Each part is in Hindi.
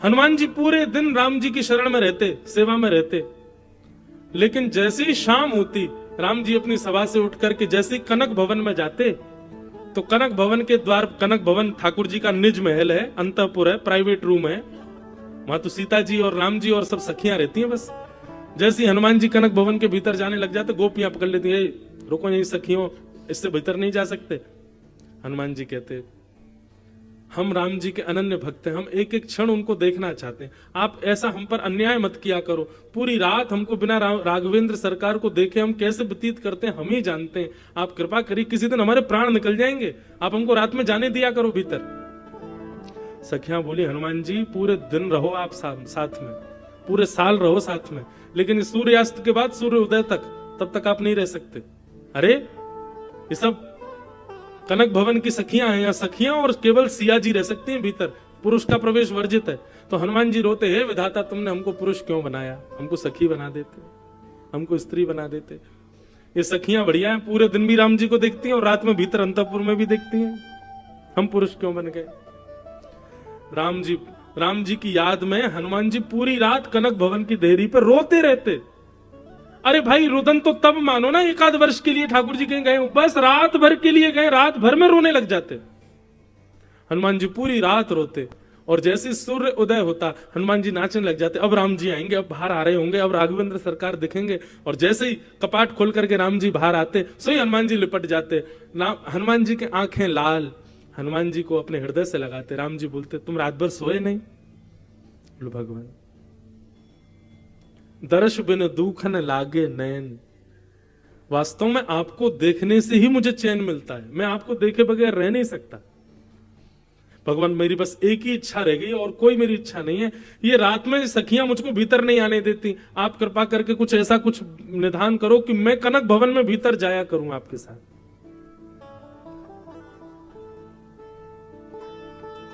हनुमान जी पूरे दिन राम जी की शरण में रहते, सेवा में रहते, लेकिन जैसे ही शाम होती राम जी अपनी सभा से उठ करके जैसे ही कनक भवन में जाते, तो कनक भवन के द्वार, कनक भवन ठाकुर जी का निज महल है, अंतःपुर है, प्राइवेट रूम है, वहां तो सीता जी और राम जी और सब सखियां रहती हैं। बस जैसे ही हनुमान जी कनक भवन के भीतर जाने लग जाते, गोपियां पकड़ लेती है, रुको यही सखियों, इससे भीतर नहीं जा सकते। हनुमान जी कहते, हम राम जी के अनन्य भक्त हैं, हम एक एक क्षण उनको देखना चाहते हैं, आप ऐसा हम पर अन्याय मत किया करो। पूरी रात हमको बिना राघवेंद्र सरकार को देखे हम कैसे व्यतीत करते हैं हम ही जानते हैं, आप कृपा करिए, किसी दिन हमारे प्राण निकल जाएंगे, आप हमको रात में जाने दिया करो भीतर। सखियां बोली, हनुमान जी पूरे दिन रहो आप साथ में, पूरे साल रहो साथ में, लेकिन सूर्यास्त के बाद सूर्य उदय तक, तब तक आप नहीं रह सकते। अरे ये सब कनक भवन की सखियां हैं, या सखियां और केवल सिया जी रह सकती हैं भीतर, पुरुष का प्रवेश वर्जित है। तो हनुमान जी रोते, हे विधाता तुमने हमको पुरुष क्यों बनाया, हमको सखी बना देते, हमको स्त्री बना देते। ये सखियां बढ़िया हैं, पूरे दिन भी राम जी को देखती हैं और रात में भीतर अंतःपुर में भी देखती हैं, हम पुरुष क्यों बन गए। राम जी की याद में हनुमान जी पूरी रात कनक भवन की देहरी पर रोते रहते। अरे भाई रुदन तो तब मानो ना, 1 आध वर्ष के लिए ठाकुर जी कहीं गए, बस रात भर के लिए गए, रात भर में रोने लग जाते। हनुमान जी पूरी रात रोते, और जैसे सूर्य उदय होता हनुमान जी नाचने लग जाते, अब राम जी आएंगे, अब बाहर आ रहे होंगे, अब राघवेंद्र सरकार दिखेंगे। और जैसे ही कपाट खोल करके राम जी बाहर आते, सो ही हनुमान जी लिपट जाते। हनुमान जी की आंखें लाल, हनुमान जी को अपने हृदय से लगाते। राम जी बोलते, तुम रात भर सोए नहीं? बोलो, भगवान दर्श बिन दुखन लागे नैन, वास्तव में आपको देखने से ही मुझे चैन मिलता है, मैं आपको देखे बगैर रह नहीं सकता। भगवान मेरी बस एक ही इच्छा रह गई और कोई मेरी इच्छा नहीं है, ये रात में सखियां मुझको भीतर नहीं आने देती, आप कृपा करके कुछ ऐसा कुछ निधान करो कि मैं कनक भवन में भीतर जाया करूं आपके साथ।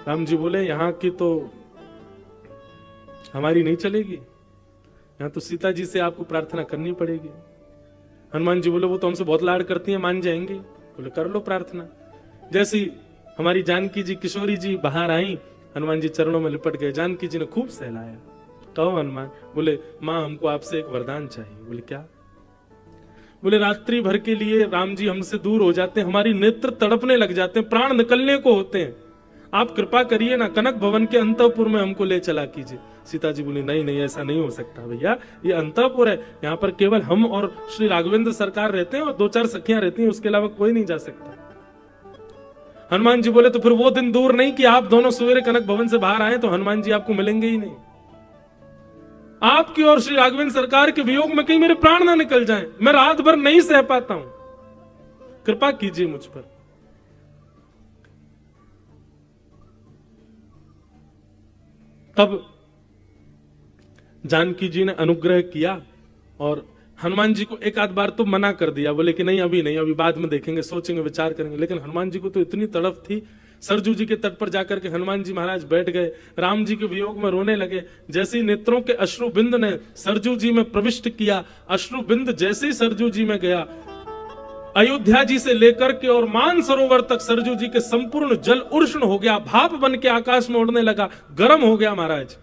राम जी बोले, यहां की तो हमारी नहीं चलेगी, यहां तो सीता जी से आपको प्रार्थना करनी पड़ेगी। हनुमान जी बोले, वो तो हमसे बहुत लाड करती हैं, मान जाएंगे। बोले, कर लो प्रार्थना। जैसी हमारी जानकी जी, किशोरी जी बाहर आई, हनुमान जी चरणों में लिपट गए, जानकी जी ने खूब सहलाया। कहो हनुमान। बोले, मां हमको आपसे एक वरदान चाहिए। बोले, क्या? बोले, रात्रि भर के लिए राम जी हमसे दूर हो जाते हैं, हमारी नेत्र तड़पने लग जाते हैं, प्राण निकलने को होते हैं, आप कृपा करिए ना, कनक भवन के अंतःपुर में हमको ले चला कीजिए। सीता जी बोली, नहीं नहीं ऐसा नहीं हो सकता भैया, ये अंतःपुर है, यहाँ पर केवल हम और श्री राघवेंद्र सरकार रहते हैं और 2-4 सखियां रहती हैं, उसके अलावा कोई नहीं जा सकता। हनुमान जी बोले, तो फिर वो दिन दूर नहीं कि आप दोनों सवेरे कनक भवन से बाहर आए तो हनुमान जी आपको मिलेंगे ही नहीं। आपकी और श्री राघवेंद्र सरकार के वियोग में कहीं मेरे प्राण ना निकल जाएं, मैं रात भर नहीं सह पाता हूं, कृपा कीजिए मुझ पर। तब जानकी जी ने अनुग्रह किया और हनुमान जी को एक आध बार तो मना कर दिया, बोले कि नहीं अभी नहीं, अभी बाद में देखेंगे, सोचेंगे, विचार करेंगे। लेकिन हनुमान जी को तो इतनी तड़प थी, सरजू जी के तट पर जाकर के हनुमान जी महाराज बैठ गए, राम जी के वियोग में रोने लगे। जैसे ही नेत्रों के अश्रु बिंद ने सरजू जी में प्रविष्ट किया, अश्रु बिंद जैसे ही सरजू जी में गया, अयोध्या जी से लेकर के और मान सरोवर तक सरजू जी के संपूर्ण जल उष्ण हो गया, भाप बन के आकाश में उड़ने लगा, गर्म हो गया महाराज।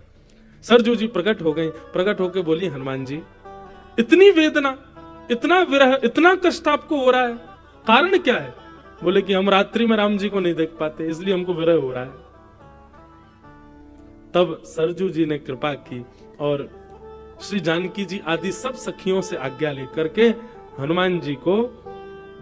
सरजू जी प्रकट हो गई, प्रकट होकर बोली, हनुमान जी इतनी वेदना, इतना विरह, इतना कष्ट आपको हो रहा है, कारण क्या है? बोले कि हम रात्रि में राम जी को नहीं देख पाते, इसलिए हमको विरह हो रहा है। तब सरजू जी ने कृपा की और श्री जानकी जी आदि सब सखियों से आज्ञा लेकर के हनुमान जी को,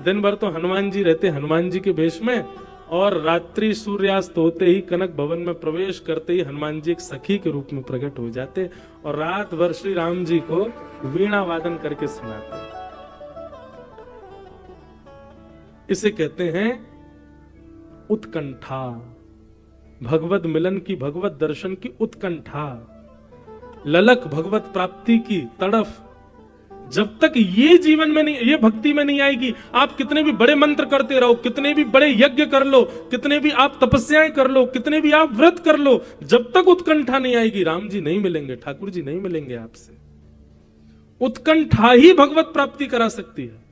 दिन भर तो हनुमान जी रहते हनुमान जी के भेष में, और रात्रि सूर्यास्त होते ही कनक भवन में प्रवेश करते ही हनुमान जी एक सखी के रूप में प्रकट हो जाते और रात भर श्री राम जी को वीणा वादन करके सुनाते। इसे कहते हैं उत्कंठा, भगवत मिलन की, भगवत दर्शन की उत्कंठा, ललक, भगवत प्राप्ति की तड़फ। जब तक ये जीवन में नहीं, ये भक्ति में नहीं आएगी, आप कितने भी बड़े मंत्र करते रहो, कितने भी बड़े यज्ञ कर लो, कितने भी आप तपस्याएं कर लो, कितने भी आप व्रत कर लो, जब तक उत्कंठा नहीं आएगी, राम जी नहीं मिलेंगे, ठाकुर जी नहीं मिलेंगे आपसे। उत्कंठा ही भगवत प्राप्ति करा सकती है।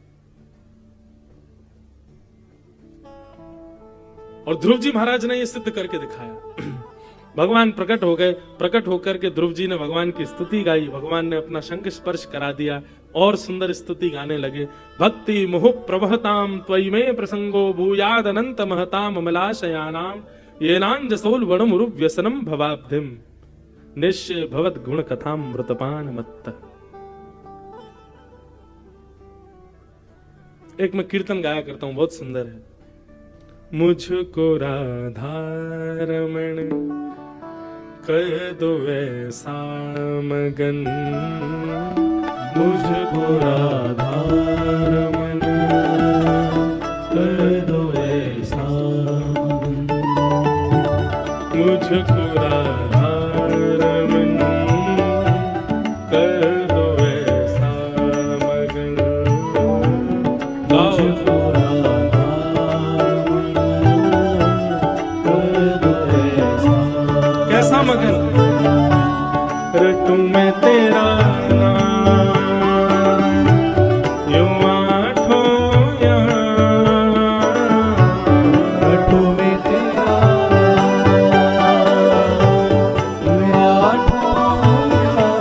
और ध्रुव जी महाराज ने यह सिद्ध करके दिखाया। भगवान प्रकट हो गए। प्रकट होकर के ध्रुव जी ने भगवान की स्तुति गाई। भगवान ने अपना शंख स्पर्श करा दिया और सुंदर स्तुति गाने लगे। भक्ति मुहु प्रवहताम त्वयि में प्रसंगो भूयाद अनंत महताम अमलाशयानाम येनांजसोल वणमुरु व्यसनम भवाब्धिम निश्चय भवत गुण कथाम मृतपान मत्त। एक मैं कीर्तन गाया करता हूं, बहुत सुंदर है। मुझको राधा रमण कर दो ऐसा मगन, मुझको राधा रमण कर दो ऐसा मगन, मुझको राधा रमण कर दो ऐसा मगन, मुझको कैसा मगन, रटू मैं तेरा नाम यूं आठों याम, रटू मैं तेरा नाम आठों याम,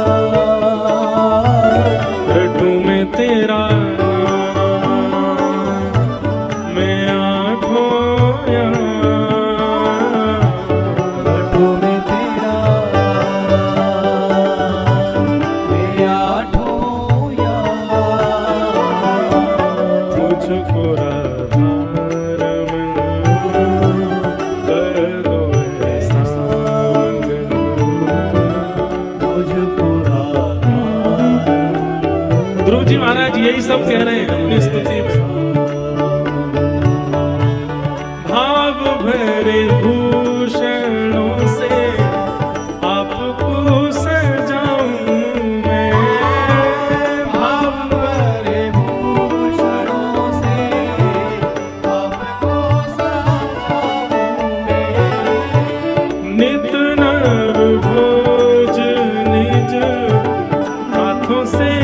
रटू मैं तेरा नाम मैं आठों याम, ध्रुव जी महाराज यही सब कह रहे हैं अपनी स्तुति में। भाव भरे भूषणों से आपको सजाऊं मैं, भाव भरे भूषणों से आपको सजाऊं मैं, नित नर भोज निज हाथों से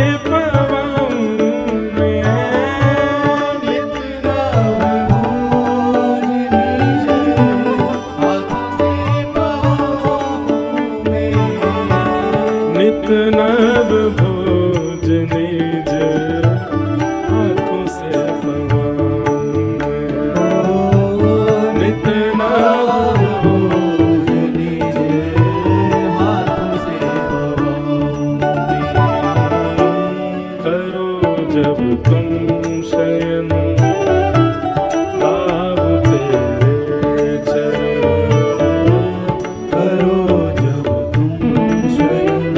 नव भोज निज हाथों से पवाऊं मैं, नित नव भोज निज हाथों से पवाऊं मैं, करो जब तुम शयन भाव तेरे चरण, करो जब तुम शयन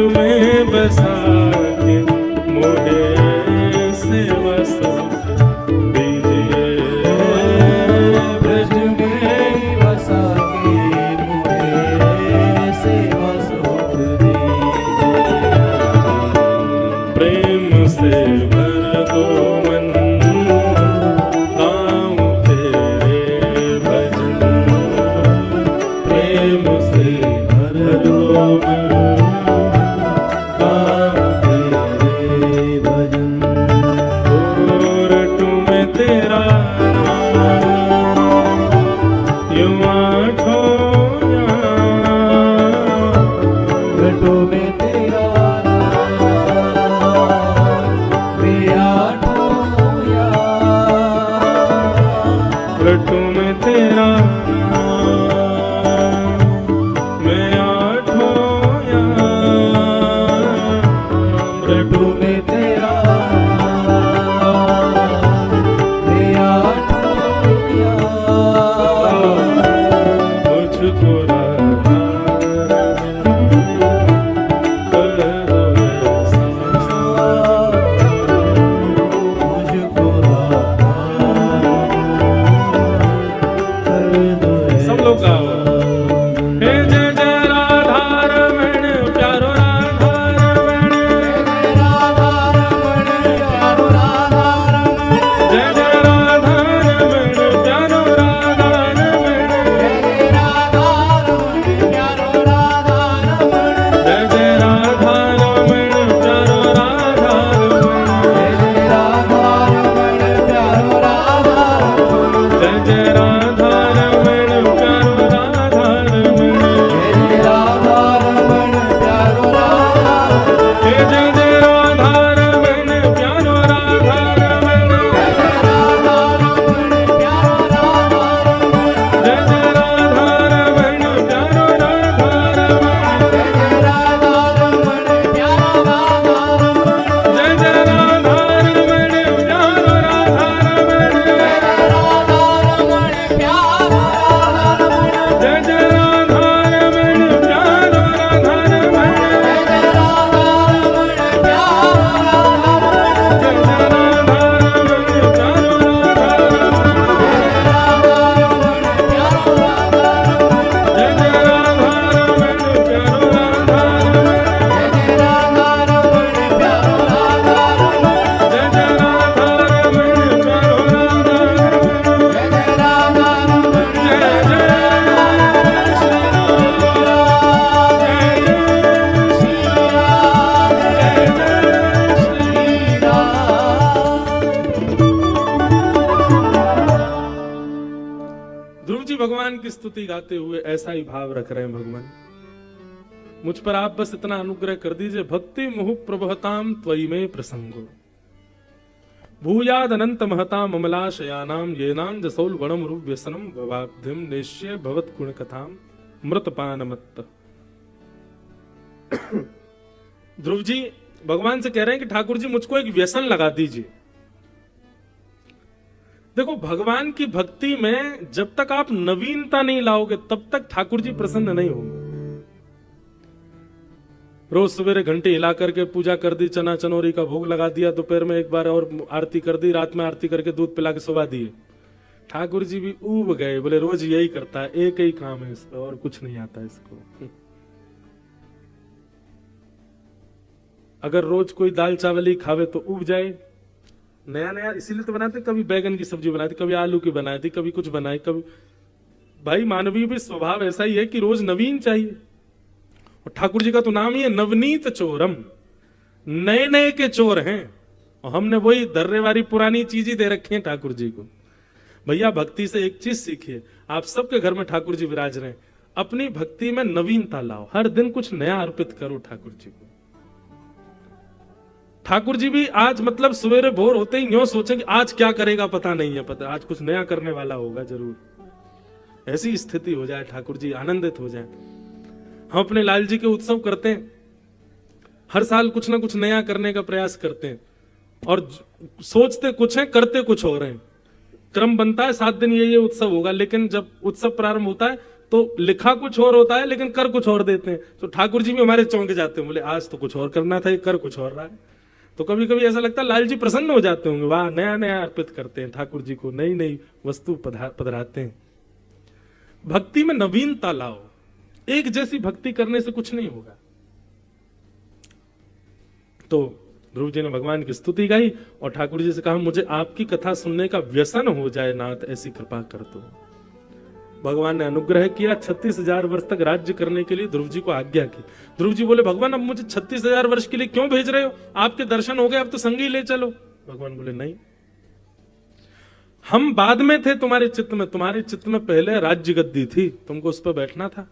में बसा के मोहे सेवा सुख दीजिए। ब्रज में बसा के मोहे सेवा सुख दीजिए। प्रेम से भर दो मन गाऊं तेरे भजन। प्रेम से भर दो मन गाऊं तेरे भजन। और तुम्हें तेरा नाम यूं आठों घटों में तेरा घटों में तेरा मैं आठों घटों में तेरा मुझको राधा कर दो ऐसा। मुझको राधा कर दो सब लोग गाओ। हे जय जय राधा रमण प्यारो राधा रमण। राधा रमण प्यारो राधा रमण। जय जय राधा रमण प्यारो राधा रमण। राधा रमण प्यारो राधा रमण। जय जय राधा रमण प्यारो राधा रमण। राधा रमण प्यारो राधा रमण। जय जय राधा रमण प्यारो राधा रमण। राधा रमण प्यारो राधा रमण। हे जय जय राधा रमण प्यारो राधा रमण। राधा रमण प्यारो राधा रमण। जय जय राधा रमण प्यारो राधा रमण। राधा रमण प्यारो राधा रमण। जय जय राधा रमण प्यारो राधा रमण। राधा रमण प्यारो राधा रमण। जय जय राधा रमण प्यारो राधा रमण। राधा रमण प्यारो राधा रमण। जय जय राधा रमण प्यारो राधा रमण। राधा रमण प्यारो राधा रमण। जय जय राधा रमण प्यारो राधा रमण। राधा रमण प्यारो राधा रमण। जय जय राधा रमण प्यारो राधा रमण। राधा रमण जय जय श्री राम। जय जय श्री ध्रुव जी भगवान की स्तुति गाते हुए ऐसा ही भाव रख रहे हैं। भगवान मुझ पर आप बस इतना अनुग्रह कर दीजिए। भक्ति मुहु प्रभवताम त्वयि में प्रसंगो भूयाद अनंत महताम अमलाशयानाम येनां जसौल वणम रूप व्यसनम भवाब्धिम नेश्य भवत गुण कथाम मृतपानमत्त। ध्रुव जी भगवान से कह रहे हैं कि ठाकुर जी मुझको एक व्यसन लगा दीजिए। देखो भगवान की भक्ति में जब तक आप नवीनता नहीं लाओगे तब तक ठाकुर जी प्रसन्न नहीं होंगे। रोज सवेरे घंटे हिला करके पूजा कर दी, चना चनोरी का भोग लगा दिया, दोपहर में एक बार और आरती कर दी, रात में आरती करके दूध पिला के सुला दिए। ठाकुर जी भी ऊब गए, बोले रोज यही करता है, एक ही काम है इसका और कुछ नहीं आता इसको। अगर रोज कोई दाल चावल ही खावे तो ऊब जाए। नया नया इसीलिए तो बनाते, कभी बैगन की सब्जी बनाती, कभी आलू की बनाई थी, कभी कुछ बनाई, कभी भाई मानवीय भी स्वभाव ऐसा ही है कि रोज नवीन चाहिए। और ठाकुर जी का तो नाम ही है नवनीत चोरम, नए नए के चोर हैं। और हमने वही दर्रे वाली पुरानी चीज ही दे रखी है ठाकुर जी को। भैया भक्ति से एक चीज सीखिए, आप सबके घर में ठाकुर जी विराज रहे हैं, अपनी भक्ति में नवीनता लाओ, हर दिन कुछ नया अर्पित करो ठाकुर जी को। ठाकुर जी भी आज मतलब सवेरे भोर होते ही यूं सोचेंगे आज क्या करेगा पता नहीं है, पता आज कुछ नया करने वाला होगा जरूर। ऐसी स्थिति हो जाए, ठाकुर जी आनंदित हो जाए। हम अपने लाल जी के उत्सव करते हैं, हर साल कुछ ना कुछ नया करने का प्रयास करते हैं और सोचते कुछ है करते कुछ और हैं। क्रम बनता है 7 दिन ये उत्सव होगा, लेकिन जब उत्सव प्रारंभ होता है तो लिखा कुछ और होता है लेकिन कर कुछ और देते हैं। तो ठाकुर जी भी हमारे चौंक जाते हैं, बोले आज तो कुछ और करना था, ये कर कुछ और रहा है। तो कभी कभी ऐसा लगता है लाल जी प्रसन्न हो जाते होंगे, वाह नया नया अर्पित करते हैं ठाकुर जी को, नई नई वस्तु पधराते हैं। भक्ति में नवीनता लाओ, एक जैसी भक्ति करने से कुछ नहीं होगा। तो ध्रुव जी ने भगवान की स्तुति गाई और ठाकुर जी से कहा मुझे आपकी कथा सुनने का व्यसन हो जाए नाथ, ऐसी कृपा कर दो। भगवान ने अनुग्रह किया, 36,000 वर्ष तक राज्य करने के लिए ध्रुव जी को आज्ञा की। ध्रुव जी बोले भगवान अब मुझे 36,000 वर्ष के लिए क्यों भेज रहे हो, आपके दर्शन हो गए, अब तो संग ही ले चलो। भगवान बोले नहीं, हम बाद में थे तुम्हारे चित्त में, तुम्हारे चित्त में पहले राज्य गद्दी थी, तुमको उस पर बैठना था।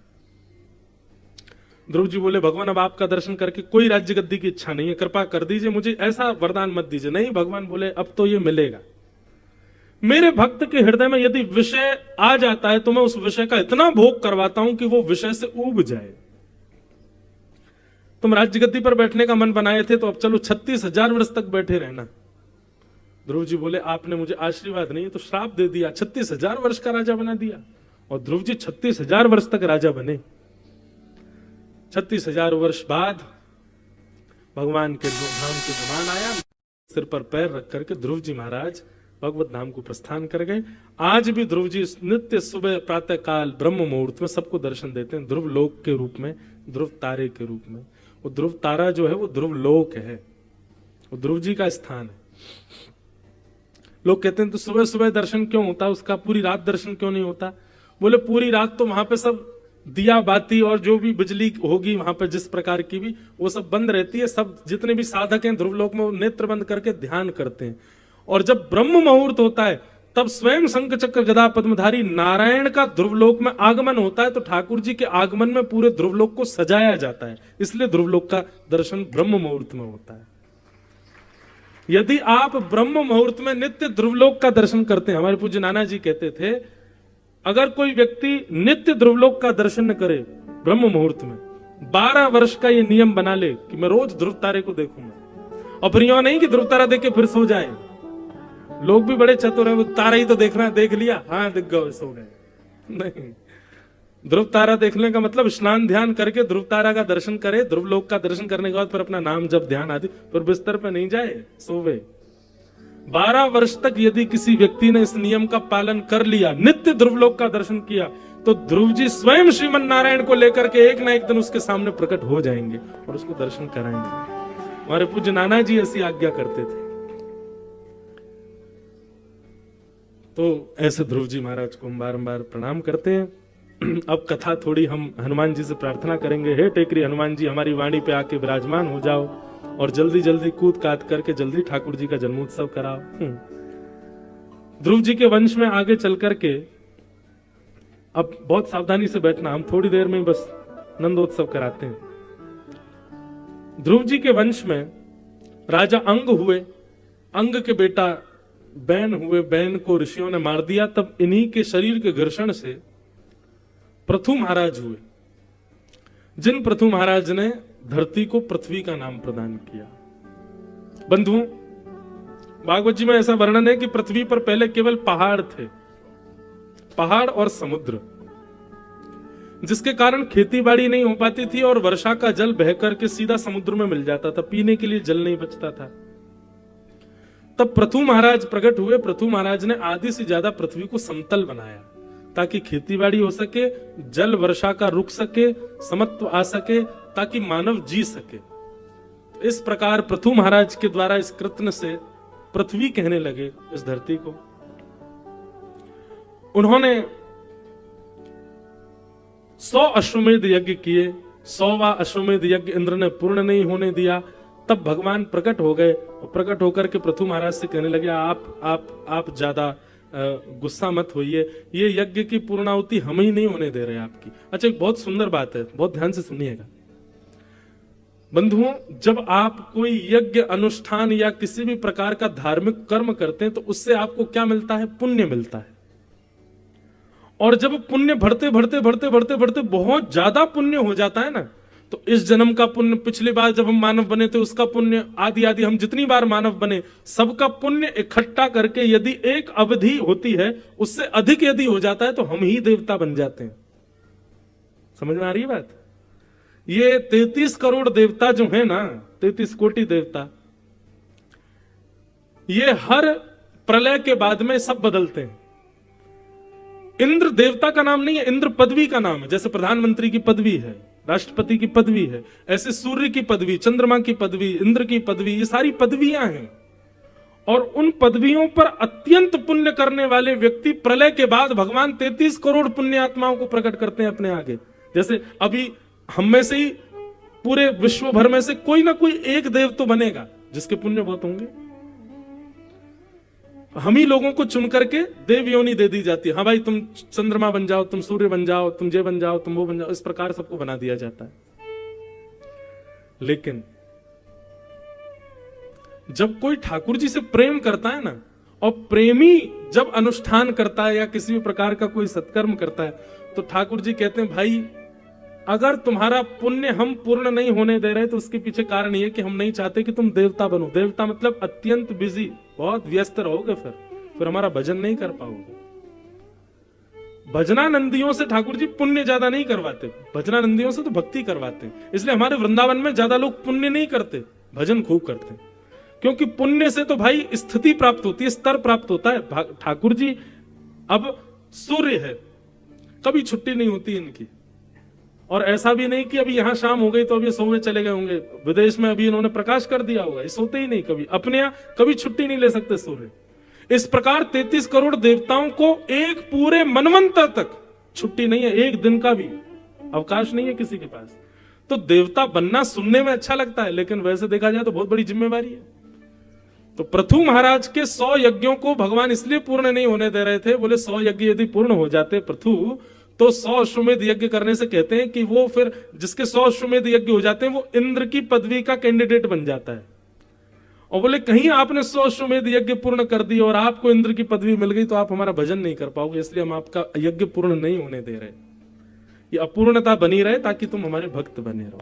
ध्रुव जी बोले भगवान अब आपका दर्शन करके कोई राज्य गद्दी की इच्छा नहीं है, कृपा कर दीजिए, मुझे ऐसा वरदान मत दीजिए। नहीं, भगवान बोले अब तो ये मिलेगा। मेरे भक्त के हृदय में यदि विषय आ जाता है तो मैं उस विषय का इतना भोग करवाता हूं कि वो विषय से ऊब जाए। तुम राज्य गद्दी पर बैठने का मन बनाए थे तो अब चलो 36,000 वर्ष तक बैठे रहना। ध्रुव जी बोले आपने मुझे आशीर्वाद नहीं तो श्राप दे दिया, 36,000 वर्ष का राजा बना दिया। और ध्रुव जी 36,000 वर्ष तक राजा बने। 36,000 वर्ष बाद भगवान के धाम के विमान आया, सिर पर पैर रख करके ध्रुव जी महाराज भगवत धाम को प्रस्थान कर गए। आज भी ध्रुव जी नित्य सुबह प्रातः काल ब्रह्म मुहूर्त में सबको दर्शन देते हैं, ध्रुव लोक के रूप में, ध्रुव तारे के रूप में। वो ध्रुव तारा जो है वो ध्रुव लोक है, वो ध्रुव जी का स्थान है। लोग कहते हैं तो सुबह सुबह दर्शन क्यों होता है, उसका पूरी रात दर्शन क्यों नहीं होता? बोले पूरी रात तो वहां पे सब दिया बाती और जो भी बिजली होगी वहां पे जिस प्रकार की भी, वो सब बंद रहती है। सब जितने भी साधक हैं ध्रुवलोक में वो नेत्र बंद करके ध्यान करते हैं। और जब ब्रह्म मुहूर्त होता है तब स्वयं शंख चक्र गदा पद्मधारी नारायण का ध्रुवलोक में आगमन होता है। तो ठाकुर जी के आगमन में पूरे ध्रुवलोक को सजाया जाता है, इसलिए ध्रुवलोक का दर्शन ब्रह्म मुहूर्त में होता है। यदि आप ब्रह्म मुहूर्त में नित्य ध्रुवलोक का दर्शन करते हैं, हमारे पूज्य नाना जी कहते थे अगर कोई व्यक्ति नित्य ध्रुवलोक का दर्शन करे ब्रह्म मुहूर्त में, 12 वर्ष का ये नियम बना ले कि मैं रोज ध्रुव तारे को देखूंगा। और फिर यूं नहीं कि ध्रुव तारा देख के फिर सो जाए। लोग भी बड़े चतुर है, वो तारा ही तो देखना है, देख लिया, हाँ दिख गए, सो गए। नहीं, ध्रुव तारा देखने का मतलब स्नान ध्यान करके ध्रुव तारा का दर्शन करे, ध्रुवलोक का दर्शन करने के बाद फिर अपना नाम जब ध्यान आदि, फिर बिस्तर पे नहीं जाए, सोवे। 12 वर्ष तक यदि किसी व्यक्ति ने इस नियम का पालन कर लिया, नित्य ध्रुवलोक का दर्शन किया, तो ध्रुव जी स्वयं श्रीमन नारायण को लेकर के एक ना एक दिन उसके सामने प्रकट हो जाएंगे और उसको दर्शन कराएंगे। हमारे पूज्य नाना जी ऐसी आज्ञा करते थे। तो ऐसे ध्रुव जी महाराज को हम बारंबार प्रणाम करते हैं। अब कथा थोड़ी हम हनुमान जी से प्रार्थना करेंगे, हे टेकरी हनुमान जी हमारी वाणी पे आके विराजमान हो जाओ और जल्दी जल्दी कूद काट करके जल्दी ठाकुर जी का जन्मोत्सव कराओ। ध्रुव जी के वंश में आगे चल करके, अब बहुत सावधानी से बैठना, हम थोड़ी देर में बस नंदोत्सव कराते हैं। ध्रुव जी के वंश में राजा अंग हुए, अंग के बेटा बैन हुए, बैन को ऋषियों ने मार दिया। तब इन्हीं के शरीर के घर्षण से पृथु महाराज हुए, जिन पृथु महाराज ने धरती को पृथ्वी का नाम प्रदान किया। बंधुओं, भागवत जी में ऐसा वर्णन है कि पृथ्वी पर पहले केवल पहाड़ थे, पहाड़ और समुद्र, जिसके कारण खेती बाड़ी नहीं हो पाती थी और वर्षा का जल बहकर के सीधा समुद्र में मिल जाता था, पीने के लिए जल नहीं बचता था। तब पृथु महाराज प्रकट हुए। पृथु महाराज ने आधी से ज्यादा पृथ्वी को समतल बनाया ताकि खेती बाड़ी हो सके, जल वर्षा का रुक सके, समत्व आ सके, ताकि मानव जी सके। तो इस प्रकार पृथु महाराज के द्वारा इस कृत्न से पृथ्वी कहने लगे इस धरती को। उन्होंने 100 अश्वमेध यज्ञ किए, 100वां अश्वमेध यज्ञ इंद्र ने पूर्ण नहीं होने दिया। तब भगवान प्रकट हो गए और प्रकट होकर के पृथु महाराज से कहने लगे आप ज्यादा गुस्सा मत होइए, ये यज्ञ की पूर्णाहुति हम ही नहीं होने दे रहे आपकी। अच्छा, एक बहुत सुंदर बात है, बहुत ध्यान से सुनिएगा बंधुओं। जब आप कोई यज्ञ अनुष्ठान या किसी भी प्रकार का धार्मिक कर्म करते हैं तो उससे आपको क्या मिलता है? पुण्य मिलता है। और जब पुण्य बढ़ते बढ़ते बढ़ते बढ़ते बढ़ते बहुत ज्यादा पुण्य हो जाता है ना, तो इस जन्म का पुण्य, पिछली बार जब हम मानव बने थे उसका पुण्य, आदि आदि हम जितनी बार मानव बने सबका पुण्य इकट्ठा करके यदि एक अवधि होती है उससे अधिक यदि हो जाता है तो हम ही देवता बन जाते हैं। समझ में आ रही है बात? ये 33 करोड़ देवता जो है ना, 33 कोटि देवता, ये हर प्रलय के बाद में सब बदलते हैं। इंद्र देवता का नाम नहीं है, इंद्र पदवी का नाम है। जैसे प्रधानमंत्री की पदवी है, राष्ट्रपति की पदवी है, ऐसे सूर्य की पदवी, चंद्रमा की पदवी, इंद्र की पदवी, ये सारी पदवियां हैं। और उन पदवियों पर अत्यंत पुण्य करने वाले व्यक्ति प्रलय के बाद भगवान 33 करोड़ पुण्य आत्माओं को प्रकट करते हैं अपने आगे। जैसे अभी हम में से ही पूरे विश्व भर में से कोई ना कोई एक देव तो बनेगा जिसके पुण्य बहुत होंगे। हम ही लोगों को चुन करके देव योनि दे दी जाती है। हाँ भाई, तुम चंद्रमा बन जाओ, तुम सूर्य बन जाओ, तुम ये बन जाओ, तुम वो बन जाओ, इस प्रकार सबको बना दिया जाता है। लेकिन जब कोई ठाकुर जी से प्रेम करता है ना, और प्रेमी जब अनुष्ठान करता है या किसी भी प्रकार का कोई सत्कर्म करता है, तो ठाकुर जी कहते हैं भाई अगर तुम्हारा पुण्य हम पूर्ण नहीं होने दे रहे तो उसके पीछे कारण ये कि हम नहीं चाहते कि तुम देवता बनो। देवता मतलब अत्यंत बिजी, बहुत व्यस्त रहोगे, फिर हमारा भजन नहीं कर पाओगे। भजनानंदियों से ठाकुर जी पुण्य ज्यादा नहीं करवाते, भजनानंदियों से तो भक्ति करवाते हैं। इसलिए हमारे वृंदावन में ज्यादा लोग पुण्य नहीं करते, भजन खूब करते हैं। क्योंकि पुण्य से तो भाई स्थिति प्राप्त होती है, स्तर प्राप्त होता है। ठाकुर जी अब सूर्य है, कभी छुट्टी नहीं होती इनकी। और ऐसा भी नहीं कि अभी यहां शाम हो गई तो अभी सोवे चले गए होंगे, विदेश में अभी इन्होंने प्रकाश कर दिया होगा, ये सोते ही नहीं कभी, अपने यहां कभी छुट्टी नहीं ले सकते सूर्य। इस प्रकार 33 करोड़ देवताओं को एक पूरे मनवंतर तक छुट्टी नहीं है, एक दिन का भी अवकाश नहीं है किसी के पास। तो देवता बनना सुनने में अच्छा लगता है, लेकिन वैसे देखा जाए तो बहुत बड़ी जिम्मेवारी है। तो पृथु महाराज के 100 यज्ञों को भगवान इसलिए पूर्ण नहीं होने दे रहे थे, बोले 100 यज्ञ यदि पूर्ण हो जाते पृथु तो 100 अश्वमेध यज्ञ करने से कहते हैं कि वो फिर जिसके 100 अश्वमेध यज्ञ हो जाते हैं वो इंद्र की पदवी का कैंडिडेट बन जाता है। और बोले कहीं आपने 100 अश्वमेध यज्ञ पूर्ण कर दी और आपको इंद्र की पदवी मिल गई तो आप हमारा भजन नहीं कर पाओगे, इसलिए हम आपका यज्ञ पूर्ण नहीं होने दे रहे। ये अपूर्णता बनी रहे ताकि तुम हमारे भक्त बने रहो।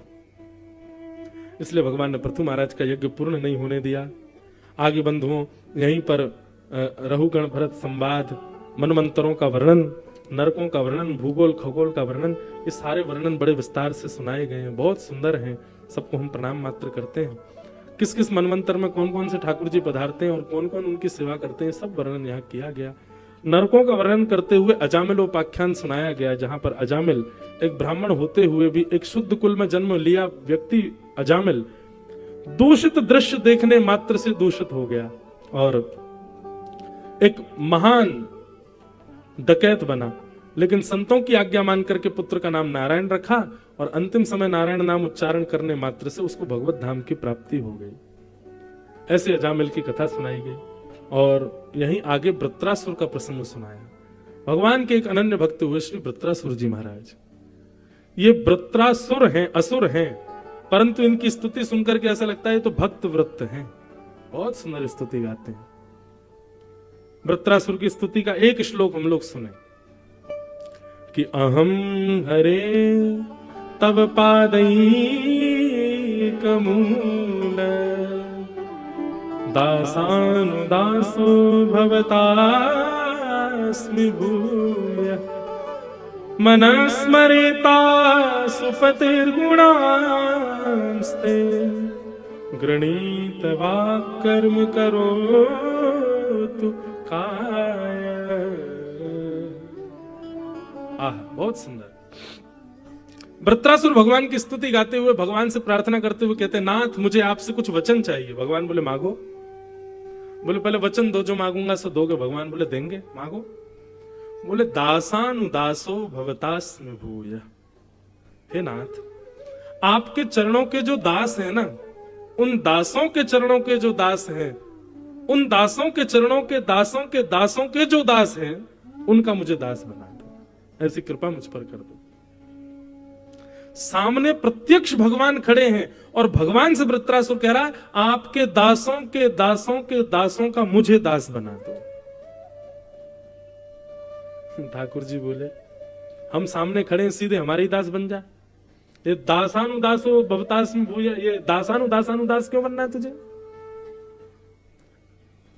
इसलिए भगवान ने पृथु महाराज का यज्ञ पूर्ण नहीं होने दिया। आगे बंधुओं, यहीं पर रहुगण भरत संवाद, मनमंत्रों का वर्णन, नरकों का वर्णन, भूगोल खगोल का वर्णन, ये सारे वर्णन बड़े विस्तार से सुनाए गए हैं, बहुत सुंदर हैं। सबको हम प्रणाम मात्र करते हैं। किस किस मनवंतर में कौन कौन से ठाकुर जी पधारते हैं और कौन कौन उनकी सेवा करते हैं, सब वर्णन यहाँ किया गया। नरकों का वर्णन करते हुए अजामिलोपाख्यान सुनाया गया, जहां पर अजामिल एक ब्राह्मण होते हुए भी एक शुद्ध कुल में जन्म लिया व्यक्ति अजामिल दूषित दृश्य देखने मात्र से दूषित हो गया और एक महान डकैत बना। लेकिन संतों की आज्ञा मान करके पुत्र का नाम नारायण रखा और अंतिम समय नारायण नाम उच्चारण करने मात्र से उसको भगवत धाम की प्राप्ति हो गई। ऐसे अजामिल की कथा सुनाई गई और यहीं आगे वृत्रासुर का प्रसंग सुनाया। भगवान के एक अनन्य भक्त हुए श्री वृत्रासुर जी महाराज। ये वृत्रासुर हैं, असुर हैं, परंतु इनकी स्तुति सुनकर के ऐसा लगता है तो भक्त वृत्त हैं, बहुत सुंदर स्तुति गाते हैं। वृत्रासुर की स्तुति का एक श्लोक हम लोग सुने कि अहम हरे तव पादैकमूल दासानुदासो भवतास्मि भूय मनस्मरेता सुपतिर्गुणांस्ते गृणीत वाक्कर्म करोतु काय। बहुत सुंदर। वृत्रासुर भगवान की स्तुति गाते हुए भगवान से प्रार्थना करते हुए कहते, नाथ मुझे आपसे कुछ वचन चाहिए। भगवान बोले मांगो। बोले पहले वचन दो, जो मांगूंगा सो दोगे। भगवान बोले देंगे, मांगो। बोले दासानुदासो भवतास्मि भूय। हे नाथ, आपके चरणों के जो दास हैं ना, उन दासों के चरणों के जो दास हैं, उन दासों के चरणों के दासों के दासों के जो दास हैं, उनका मुझे दास बना दो। ऐसी कृपा मुझ पर कर दो। सामने प्रत्यक्ष भगवान खड़े हैं और भगवान से वृत्रासुर कह रहा है, आपके दासों के दासों के दासों का मुझे दास बना दो। ठाकुर जी बोले, हम सामने खड़े हैं, सीधे हमारे ही दास बन जा। ये दासानुदासो भवतास्मि भूय, ये दासानुदास क्यों बनना है तुझे?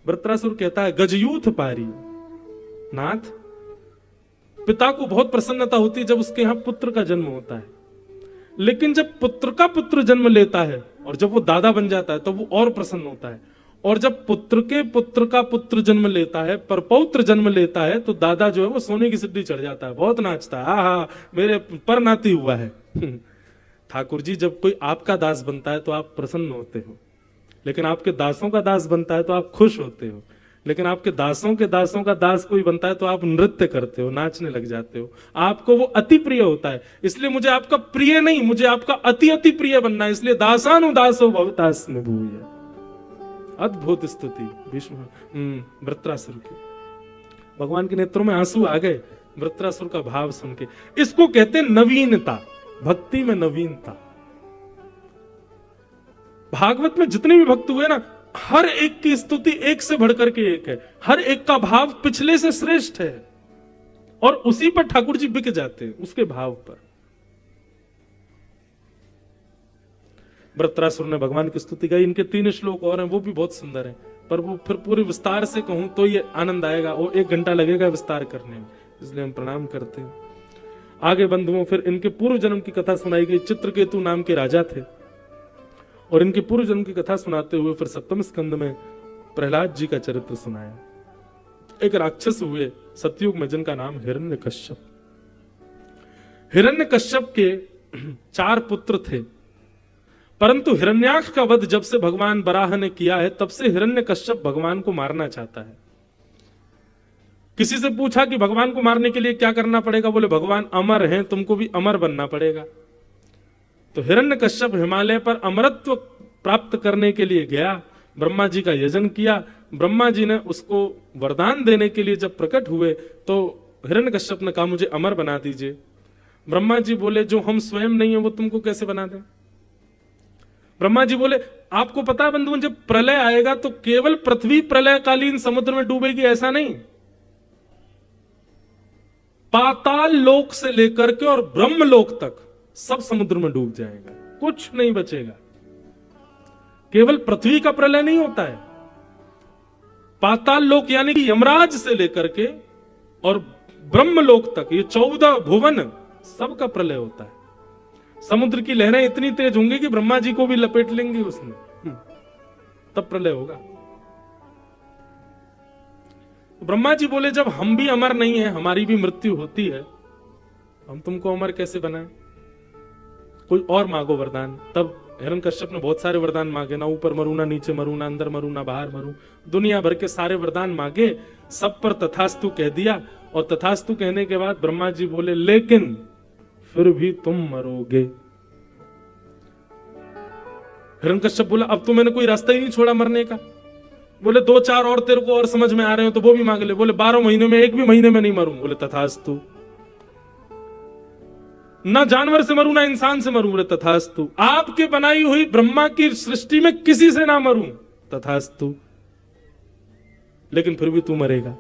वृत्रासुर कहता है, गजयूथ पारी नाथ, पिता को बहुत प्रसन्नता होती है जब उसके यहाँ पुत्र का जन्म होता है, लेकिन जब पुत्र का पुत्र जन्म लेता है और जब वो दादा बन जाता है तो वो और प्रसन्न होता है। और जब पुत्र के पुत्र का पुत्र जन्म लेता है, परपौत्र जन्म लेता है, तो दादा जो है वो सोने की सिद्धि चढ़ जाता है, बहुत नाचता है, आहा मेरे पर नाती हुआ है। ठाकुर जी, जब कोई आपका दास बनता है तो आप प्रसन्न होते हो, लेकिन आपके दासों का दास बनता है तो आप खुश होते हो, लेकिन आपके दासों के दासों का दास कोई बनता है तो आप नृत्य करते हो, नाचने लग जाते हो, आपको वो अति प्रिय होता है। इसलिए मुझे आपका प्रिय नहीं, मुझे आपका अति अति प्रिय बनना है, इसलिए दासानुदासो भवतास में भूय। अद्भुत स्तुति भीष्म वृत्रासुर की। भगवान के नेत्रों में आंसू आ गए वृत्रासुर का भाव सुन के। इसको कहते नवीनता, भक्ति में नवीनता। भागवत में जितने भी भक्त हुए ना, हर एक की स्तुति एक से बढ़कर के एक है, हर एक का भाव पिछले से श्रेष्ठ है, और उसी पर ठाकुर जी बिक जाते हैं, उसके भाव पर। वृत्रासुर ने भगवान की स्तुति गाई। इनके 3 श्लोक और हैं, वो भी बहुत सुंदर हैं, पर वो फिर पूरे विस्तार से कहूं तो ये आनंद आएगा, वो 1 घंटा लगेगा विस्तार करने में, इसलिए हम प्रणाम करते हैं। आगे बंधुओं, फिर इनके पूर्व जन्म की कथा सुनाई गई। चित्रकेतु नाम के राजा थे, और इनके पूर्व जन्म की कथा सुनाते हुए फिर 7वें स्कंद में प्रहलाद जी का चरित्र सुनाया। एक राक्षस हुए सतयुग में, जिनका नाम हिरण्यकश्यप। हिरण्यकश्यप के 4 पुत्र थे, परंतु हिरण्याक्ष का वध जब से भगवान बराह ने किया है, तब से हिरण्यकश्यप भगवान को मारना चाहता है। किसी से पूछा कि भगवान को मारने के लिए क्या करना पड़ेगा, बोले भगवान अमर हैं, तुमको भी अमर बनना पड़ेगा। तो हिरण्यकश्यप हिमालय पर अमरत्व प्राप्त करने के लिए गया, ब्रह्मा जी का यजन किया। ब्रह्मा जी ने उसको वरदान देने के लिए जब प्रकट हुए तो हिरण्यकश्यप ने कहा मुझे अमर बना दीजिए। ब्रह्मा जी बोले जो हम स्वयं नहीं है वो तुमको कैसे बना दें। ब्रह्मा जी बोले आपको पता है बंधुओं, जब प्रलय आएगा तो केवल पृथ्वी प्रलयकालीन समुद्र में डूबेगी ऐसा नहीं, पाताल लोक से लेकर के और ब्रह्म लोक तक सब समुद्र में डूब जाएगा, कुछ नहीं बचेगा। केवल पृथ्वी का प्रलय नहीं होता है, पाताल लोक यानी कि यमराज से लेकर के और ब्रह्म लोक तक, ये 14 भुवन सबका प्रलय होता है। समुद्र की लहरें इतनी तेज होंगी कि ब्रह्मा जी को भी लपेट लेंगी उसमें, तब प्रलय होगा। ब्रह्मा जी बोले जब हम भी अमर नहीं है, हमारी भी मृत्यु होती है, हम तुमको अमर कैसे बनाएं, कोई और मांगो वरदान। तब हिरण्यकश्यप ने बहुत सारे वरदान मांगे, ना ऊपर मरू, ना नीचे मरू, ना अंदर मरू, ना बाहर मरू, दुनिया भर के सारे वरदान मांगे, सब पर तथास्तु कह दिया। और तथास्तु कहने के बाद ब्रह्मा जी बोले लेकिन फिर भी तुम मरोगे। हिरण्यकश्यप बोला अब तो मैंने कोई रास्ता ही नहीं छोड़ा मरने का। बोले 2-4 और तेरे को और समझ में आ रहे हो तो वो भी मांग ले। बोले 12 महीने में एक भी महीने में नहीं मरूं। बोले तथास्तु। ना जानवर से मरूं ना इंसान से मरूं। बोले तथास्तु। आपके बनाई हुई ब्रह्मा की सृष्टि में किसी से ना मरूं। तथास्तु। लेकिन फिर भी तू मरेगा।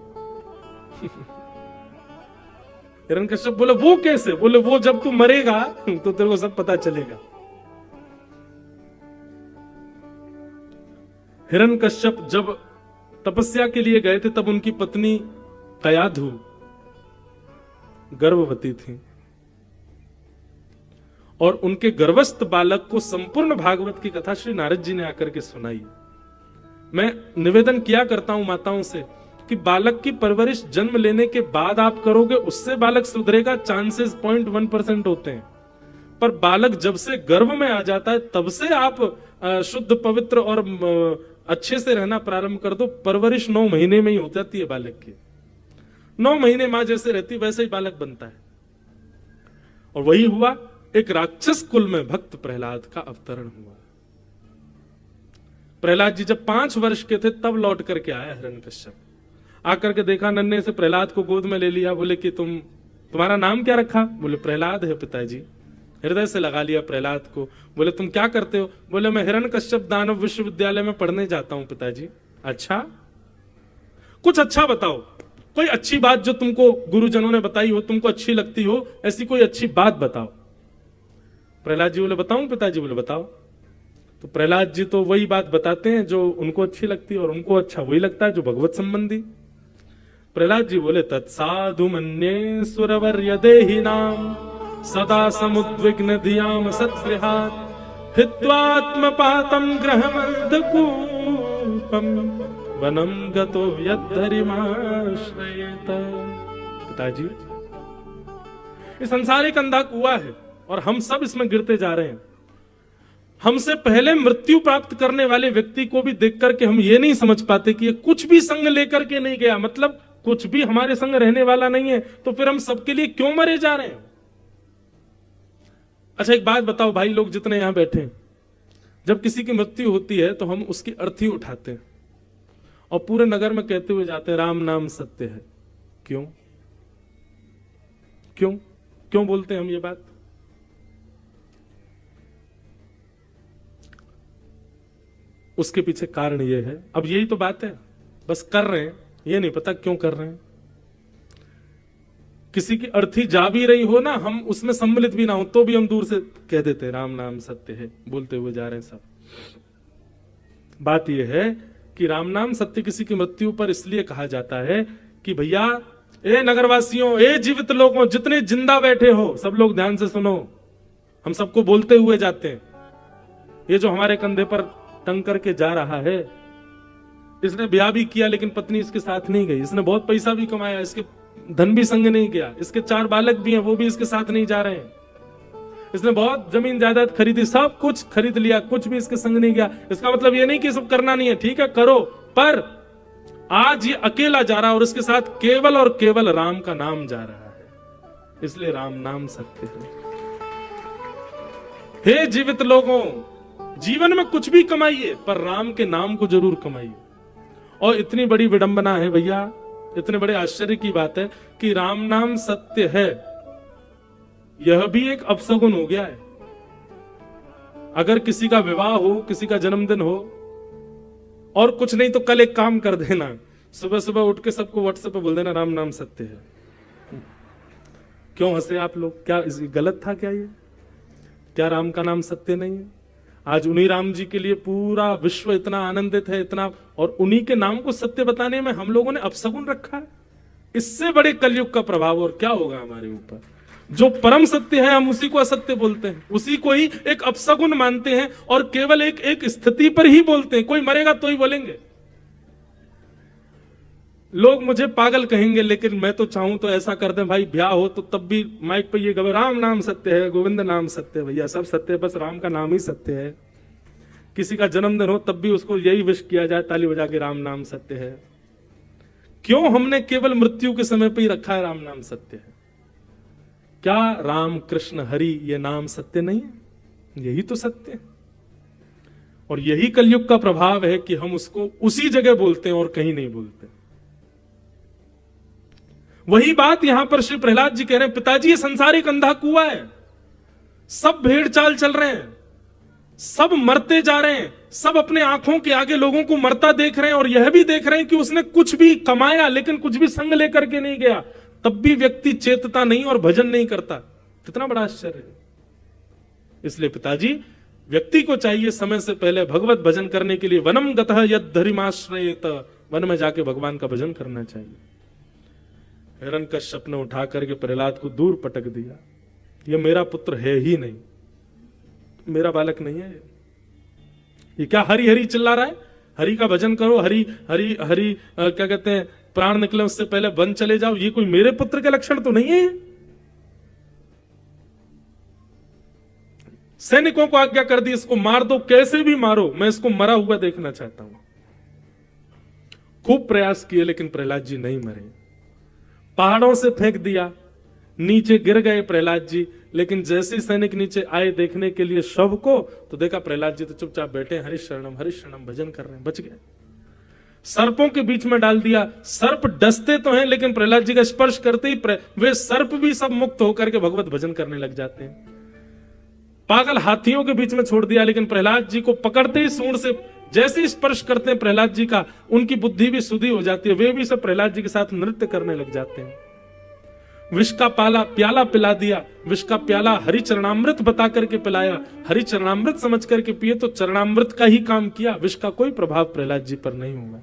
हिरण्यकश्यप बोले वो कैसे। बोले वो जब तू मरेगा तो तेरे को सब पता चलेगा। हिरण्यकश्यप जब तपस्या के लिए गए थे तब उनकी पत्नी कयाधु गर्भवती थी और उनके गर्भस्थ बालक को संपूर्ण भागवत की कथा श्री नारद जी ने आकर के सुनाई। मैं निवेदन किया करता हूं माताओं से कि बालक की परवरिश जन्म लेने के बाद आप करोगे उससे बालक सुधरेगा, चांसेस 0.1% होते हैं। पर बालक जब से गर्भ में आ जाता है तब से आप शुद्ध पवित्र और अच्छे से रहना प्रारंभ कर दो। परवरिश 9 महीने में ही हो जाती है बालक की। 9 महीने मां जैसे रहती वैसे ही बालक बनता है। और वही हुआ, एक राक्षस कुल में भक्त प्रहलाद का अवतरण हुआ। प्रहलाद जी जब 5 वर्ष के थे तब लौट करके आया हिरण्यकश्यप। आकर के देखा, नन्हे से प्रहलाद को गोद में ले लिया। बोले कि तुम्हारा नाम क्या रखा। बोले प्रहलाद है पिताजी। हृदय से लगा लिया प्रहलाद को। बोले तुम क्या करते हो। बोले मैं हिरण्यकश्यप दानव विश्वविद्यालय में पढ़ने जाता हूं पिताजी। अच्छा, कुछ अच्छा बताओ, कोई अच्छी बात जो तुमको गुरुजनों ने बताई हो, तुमको अच्छी लगती हो, ऐसी कोई अच्छी बात बताओ। प्रहलाद जी बोले बताऊं पिताजी। बोले बताओ। तो प्रहलाद जी तो वही बात बताते हैं जो उनको अच्छी लगती है और उनको अच्छा वही लगता है जो भगवत संबंधी। प्रहलाद जी बोले तत्साधु मन्ये सुरवर्य देहि नाम सदा समुद्विग्न धियाम सत्गृहात् हित्वात्मपातं ग्रहमन्धकूपम वनम गतो यद्धरिमाश्रयेत। पिताजी, ये संसार एक अंधा कुआं है और हम सब इसमें गिरते जा रहे हैं। हमसे पहले मृत्यु प्राप्त करने वाले व्यक्ति को भी देख करके हम ये नहीं समझ पाते कि ये कुछ भी संग लेकर के नहीं गया, मतलब कुछ भी हमारे संग रहने वाला नहीं है, तो फिर हम सबके लिए क्यों मरे जा रहे हैं। अच्छा एक बात बताओ भाई लोग जितने यहां बैठे हैं, जब किसी की मृत्यु होती है तो हम उसकी अर्थी उठाते हैं और पूरे नगर में कहते हुए जाते हैं राम नाम सत्य है। क्यों क्यों क्यों बोलते हैं हम ये बात? उसके पीछे कारण ये है, अब यही तो बात है, बस कर रहे हैं, ये नहीं पता क्यों कर रहे हैं। किसी की अर्थी जा भी रही हो ना, हम उसमें सम्मिलित भी ना हो, तो भी हम दूर से कह देते हैं राम नाम सत्य है, बोलते हुए जा रहे हैं सब। बात यह है कि राम नाम सत्य किसी की मृत्यु पर इसलिए कहा जाता है कि भैया, ए नगरवासियों, ए जीवित लोगों, जितने जिंदा बैठे हो, सब लोग ध्यान से सुनो। हम सबको बोलते हुए जाते हैं, ये जो हमारे कंधे पर टंग करके जा रहा है, इसने ब्याह भी किया लेकिन पत्नी इसके साथ नहीं गई, इसने बहुत पैसा भी कमाया, इसके धन भी संग नहीं गया, इसके 4 बालक भी हैं, वो भी इसके साथ नहीं जा रहे हैं, इसने बहुत जमीन जायदाद खरीदी, सब कुछ खरीद लिया, कुछ भी इसके संग नहीं गया। इसका मतलब ये नहीं कि सब करना नहीं है, ठीक है करो, पर आज ये अकेला जा रहा है और इसके साथ केवल और केवल राम का नाम जा रहा है, इसलिए राम नाम सत्य है। हे जीवित लोगों, जीवन में कुछ भी कमाइए पर राम के नाम को जरूर कमाइए। और इतनी बड़ी विडंबना है भैया, इतने बड़े आश्चर्य की बात है कि राम नाम सत्य है, यह भी एक अपशगुन हो गया है। अगर किसी का विवाह हो, किसी का जन्मदिन हो, और कुछ नहीं तो कल एक काम कर देना, सुबह सुबह उठ के सबको व्हाट्सएप पे बोल देना राम नाम सत्य है। क्यों हंसे आप लोग? क्या गलत था क्या? ये क्या राम का नाम सत्य नहीं है? आज उन्हीं राम जी के लिए पूरा विश्व इतना आनंदित है, इतना, और उन्हीं के नाम को सत्य बताने में हम लोगों ने अपशगुन रखा है। इससे बड़े कलयुग का प्रभाव और क्या होगा हमारे ऊपर? जो परम सत्य है हम उसी को असत्य बोलते हैं, उसी को ही एक अपशगुन मानते हैं और केवल एक स्थिति पर ही बोलते हैं। कोई मरेगा तो ही बोलेंगे। लोग मुझे पागल कहेंगे, लेकिन मैं तो चाहूं तो ऐसा कर दें भाई, ब्याह हो तो तब भी माइक पे ये गवे राम नाम सत्य है, गोविंद नाम सत्य है। भैया सब सत्य है, बस राम का नाम ही सत्य है। किसी का जन्मदिन हो तब भी उसको यही विश किया जाए ताली बजा के राम नाम सत्य है। क्यों हमने केवल मृत्यु के समय पे ही रखा है राम नाम सत्य है? क्या राम कृष्ण हरि ये नाम सत्य नहीं है? यही तो सत्य है। और यही कलयुग का प्रभाव है कि हम उसको उसी जगह बोलते हैं और कहीं नहीं बोलते। वही बात यहां पर श्री प्रहलाद जी कह रहे हैं, पिताजी ये संसार एक अंधा कुआं है, सब भेड़ चाल चल रहे हैं, सब मरते जा रहे हैं, सब अपने आंखों के आगे लोगों को मरता देख रहे हैं और यह भी देख रहे हैं कि उसने कुछ भी कमाया लेकिन कुछ भी संग लेकर के नहीं गया, तब भी व्यक्ति चेतता नहीं और भजन नहीं करता। कितना बड़ा आश्चर्य है। इसलिए पिताजी, व्यक्ति को चाहिए समय से पहले भगवत भजन करने के लिए वनम गतः यद्धरिमाश्रयेत, वन में जाके भगवान का भजन करना चाहिए। हिरण्यकश्यप ने उठा करके प्रहलाद को दूर पटक दिया, ये मेरा पुत्र है ही नहीं, मेरा बालक नहीं है ये क्या हरि हरि चिल्ला रहा है? हरि का भजन करो, हरि हरि हरि क्या कहते हैं, प्राण निकले उससे पहले वन चले जाओ, ये कोई मेरे पुत्र के लक्षण तो नहीं है। सैनिकों को आज्ञा कर दी, इसको मार दो, कैसे भी मारो, मैं इसको मरा हुआ देखना चाहता हूं। खूब प्रयास किए लेकिन प्रहलाद जी नहीं मरे। पहाड़ों से फेंक दिया, नीचे गिर गए प्रहलाद जी, लेकिन जैसे सैनिक नीचे आए देखने के लिए शव को, तो देखा प्रहलाद जी तो चुपचाप बैठे, हरिशरणम हरिशरणम भजन कर रहे हैं, बच गए। सर्पों के बीच में डाल दिया, सर्प डसते तो हैं लेकिन प्रहलाद जी का स्पर्श करते ही वे सर्प भी सब मुक्त होकर के भगवत भजन करने लग जाते हैं। पागल हाथियों के बीच में छोड़ दिया, लेकिन प्रहलाद जी को पकड़ते ही सूंड से जैसे ही स्पर्श करते हैं प्रहलाद जी का, उनकी बुद्धि भी सुधी हो जाती है, वे भी सब प्रहलाद जी के साथ नृत्य करने लग जाते हैं। विष का प्याला पिला दिया, विष का प्याला हरि चरणामृत बता करके पिलाया, हरि चरणामृत समझ करके पिए तो चरणामृत का ही काम किया, विष का कोई प्रभाव प्रहलाद जी पर नहीं हुआ।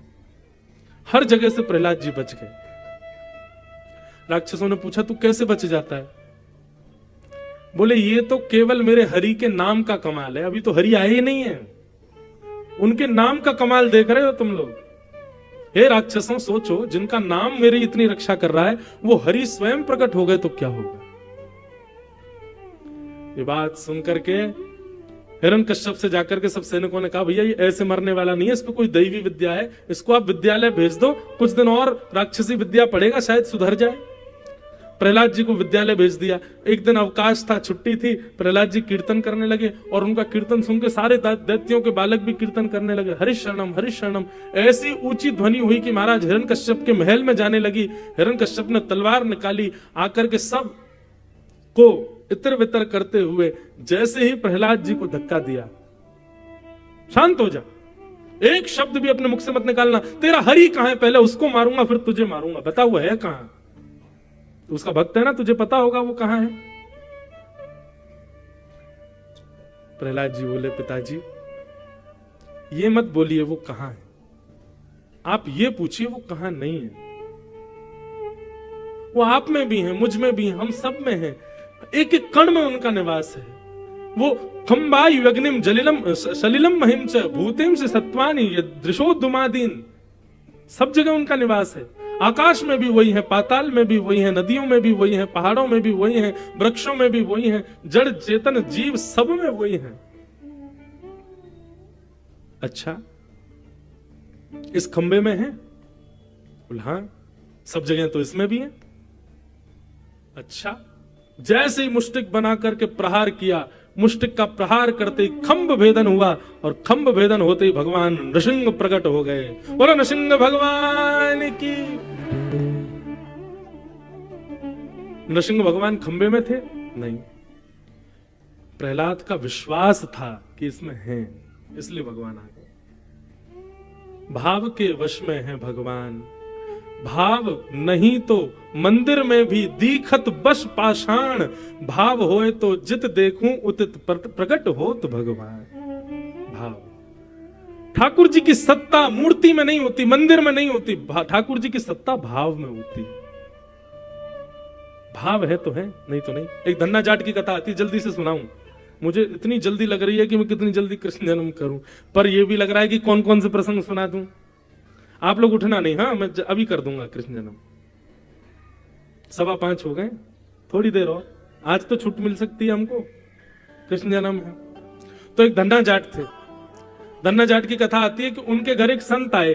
हर जगह से प्रहलाद जी बच गए। राक्षसों ने पूछा तू कैसे बच जाता है? बोले ये तो केवल मेरे हरि के नाम का कमाल है, अभी तो हरि आए ही नहीं है, उनके नाम का कमाल देख रहे हो तुम लोग। हे राक्षसों सोचो, जिनका नाम मेरी इतनी रक्षा कर रहा है वो हरि स्वयं प्रकट हो गए तो क्या होगा। ये बात सुनकर के हिरण्यकश्यप से जाकर के सब सैनिकों ने कहा भैया ये ऐसे मरने वाला नहीं है, इसको कोई दैवी विद्या है, इसको आप विद्यालय भेज दो, कुछ दिन और राक्षसी विद्या पढ़ेगा शायद सुधर जाए। प्रहलाद जी को विद्यालय भेज दिया। एक दिन अवकाश था, छुट्टी थी, प्रहलाद जी कीर्तन करने लगे और उनका कीर्तन सुन के सारे दैत्यों के बालक भी कीर्तन करने लगे, हरिशरणम हरिशरणम। ऐसी ऊंची ध्वनि हुई कि महाराज हिरण्यकश्यप के महल में जाने लगी। हिरण्यकश्यप ने तलवार निकाली, आकर के सब को इतर वितर करते हुए जैसे ही प्रहलाद जी को धक्का दिया, शांत हो जा, एक शब्द भी अपने मुख से मत निकालना, तेरा हरि कहां है, पहले उसको मारूंगा फिर तुझे मारूंगा, बता वो है कहां? उसका भक्त है ना, तुझे पता होगा वो कहां है। प्रहलाद जी बोले पिताजी ये मत बोलिए वो कहां है, आप ये पूछिए वो कहां नहीं है। वो आप में भी है, मुझ में भी है, हम सब में है, एक एक कण में उनका निवास है। वो खंबायु अग्निम जलिलम सलिलम महिम च भूतिम से सत्वानी दृशोद्दुमादीन, सब जगह उनका निवास है। आकाश में भी वही है, पाताल में भी वही है, नदियों में भी वही है, पहाड़ों में भी वही है, वृक्षों में भी वही है, जड़ चेतन जीव सब में वही है। अच्छा इस खंबे में है? बोले हाँ, सब जगह तो इसमें भी है। अच्छा, जैसे ही मुष्टिक बना करके प्रहार किया, मुष्टिक का प्रहार करते ही खंभ भेदन हुआ और खंभ भेदन होते ही भगवान नृसिंह प्रकट हो गए। बोलो नृसिंह भगवान की। नृसिंह भगवान खंबे में थे? नहीं, प्रहलाद का विश्वास था कि इसमें है, इसलिए भगवान आ गए। भाव के वश में है भगवान, भाव नहीं तो मंदिर में भी दीखत बस पाषाण, भाव होए तो जित देखूं उतित प्रकट हो तो भगवान। भाव, ठाकुर जी की सत्ता मूर्ति में नहीं होती, मंदिर में नहीं होती, ठाकुर जी की सत्ता भाव में होती। भाव है तो है, नहीं तो नहीं। एक धन्ना जाट की कथा आती, जल्दी से सुनाऊं, मुझे इतनी जल्दी लग रही है कि मैं कितनी जल्दी कृष्ण जन्म करूं, पर यह भी लग रहा है कि कौन कौन से प्रसंग सुना दूं। आप लोग उठना नहीं, हाँ मैं अभी कर दूंगा कृष्ण जन्म। 5:15 हो गए, थोड़ी देर और, आज तो छूट मिल सकती है हमको, कृष्ण जन्म है। तो एक धन्ना जाट थे, धन्ना जाट की कथा आती है कि उनके घर एक संत आए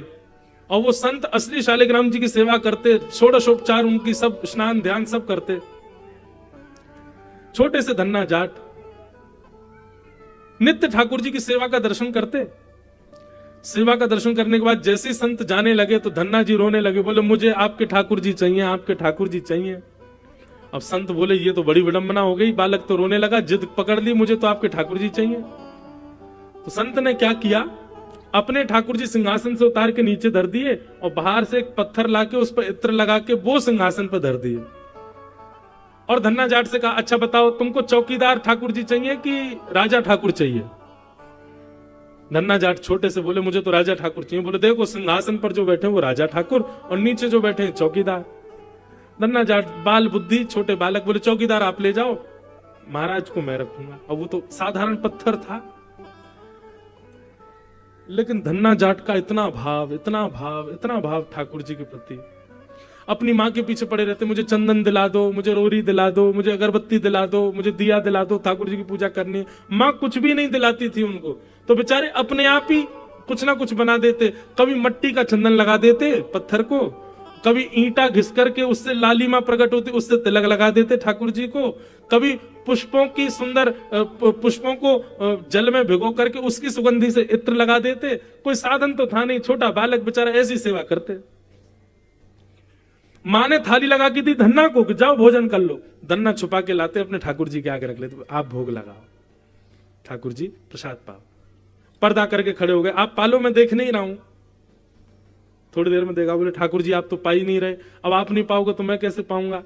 और वो संत असली शालिग्राम जी की सेवा करते, षोडशोपचार उनकी सब, स्नान ध्यान सब करते। छोटे से धन्ना जाट नित्य ठाकुर जी की सेवा का दर्शन करते। सेवा का दर्शन करने के बाद जैसे संत जाने लगे तो धन्ना जी रोने लगे, बोले मुझे आपके ठाकुर जी चाहिए, आपके ठाकुर जी चाहिए। अब संत बोले ये तो बड़ी विडंबना हो गई, बालक तो रोने लगा, जिद पकड़ ली, मुझे तो आपके ठाकुर जी चाहिए। तो संत ने क्या किया, अपने ठाकुर जी सिंहासन से उतार के नीचे धर दिए और बाहर से एक पत्थर लाके उस पर इत्र लगा के वो सिंहासन पर धर दिए। और धन्ना जाट से कहा अच्छा बताओ तुमको चौकीदार ठाकुर जी चाहिए कि राजा ठाकुर चाहिए? धन्ना जाट छोटे से बोले मुझे तो राजा ठाकुर चाहिए। बोले देखो सिंहासन पर जो बैठे वो राजा ठाकुर और नीचे जो बैठे चौकीदार। धन्ना जाट बाल बुद्धि, छोटे बालक, बोले चौकीदार आप ले जाओ, महाराज को मैं रखूंगा। अब वो तो साधारण पत्थर था, लेकिन धन्ना जाट का इतना भाव, इतना भाव, इतना भाव ठाकुर जी के प्रति। अपनी माँ के पीछे पड़े रहते, मुझे चंदन दिला दो, मुझे रोरी दिला दो, मुझे अगरबत्ती दिला दो, मुझे दिया दिला दो, ठाकुर जी की पूजा करनी है। माँ कुछ भी नहीं दिलाती थी उनको, तो बेचारे अपने आप ही कुछ ना कुछ बना देते। कभी मट्टी का चंदन लगा देते पत्थर को, कभी ईंटा घिस करके उससे लालिमा प्रकट होती, उससे तिलक लगा देते ठाकुर जी को, कभी पुष्पों की सुंदर पुष्पों को जल में भिगो करके उसकी सुगंधी से इत्र लगा देते। कोई साधन तो था नहीं, छोटा बालक बेचारा ऐसी सेवा करते। माँ ने थाली लगा की थी धन्ना को कि जाओ भोजन कर लो, धन्ना छुपा के लाते अपने ठाकुर जी के आगे रख लेते, आप भोग लगाओ, ठाकुर जी प्रसाद पाओ। पर्दा करके खड़े हो गए, आप पालो मैं देख नहीं रहा हूं, थोड़ी देर में देखा, बोले ठाकुर जी आप तो पा ही नहीं रहे, अब आप नहीं पाओगे तो मैं कैसे पाऊंगा?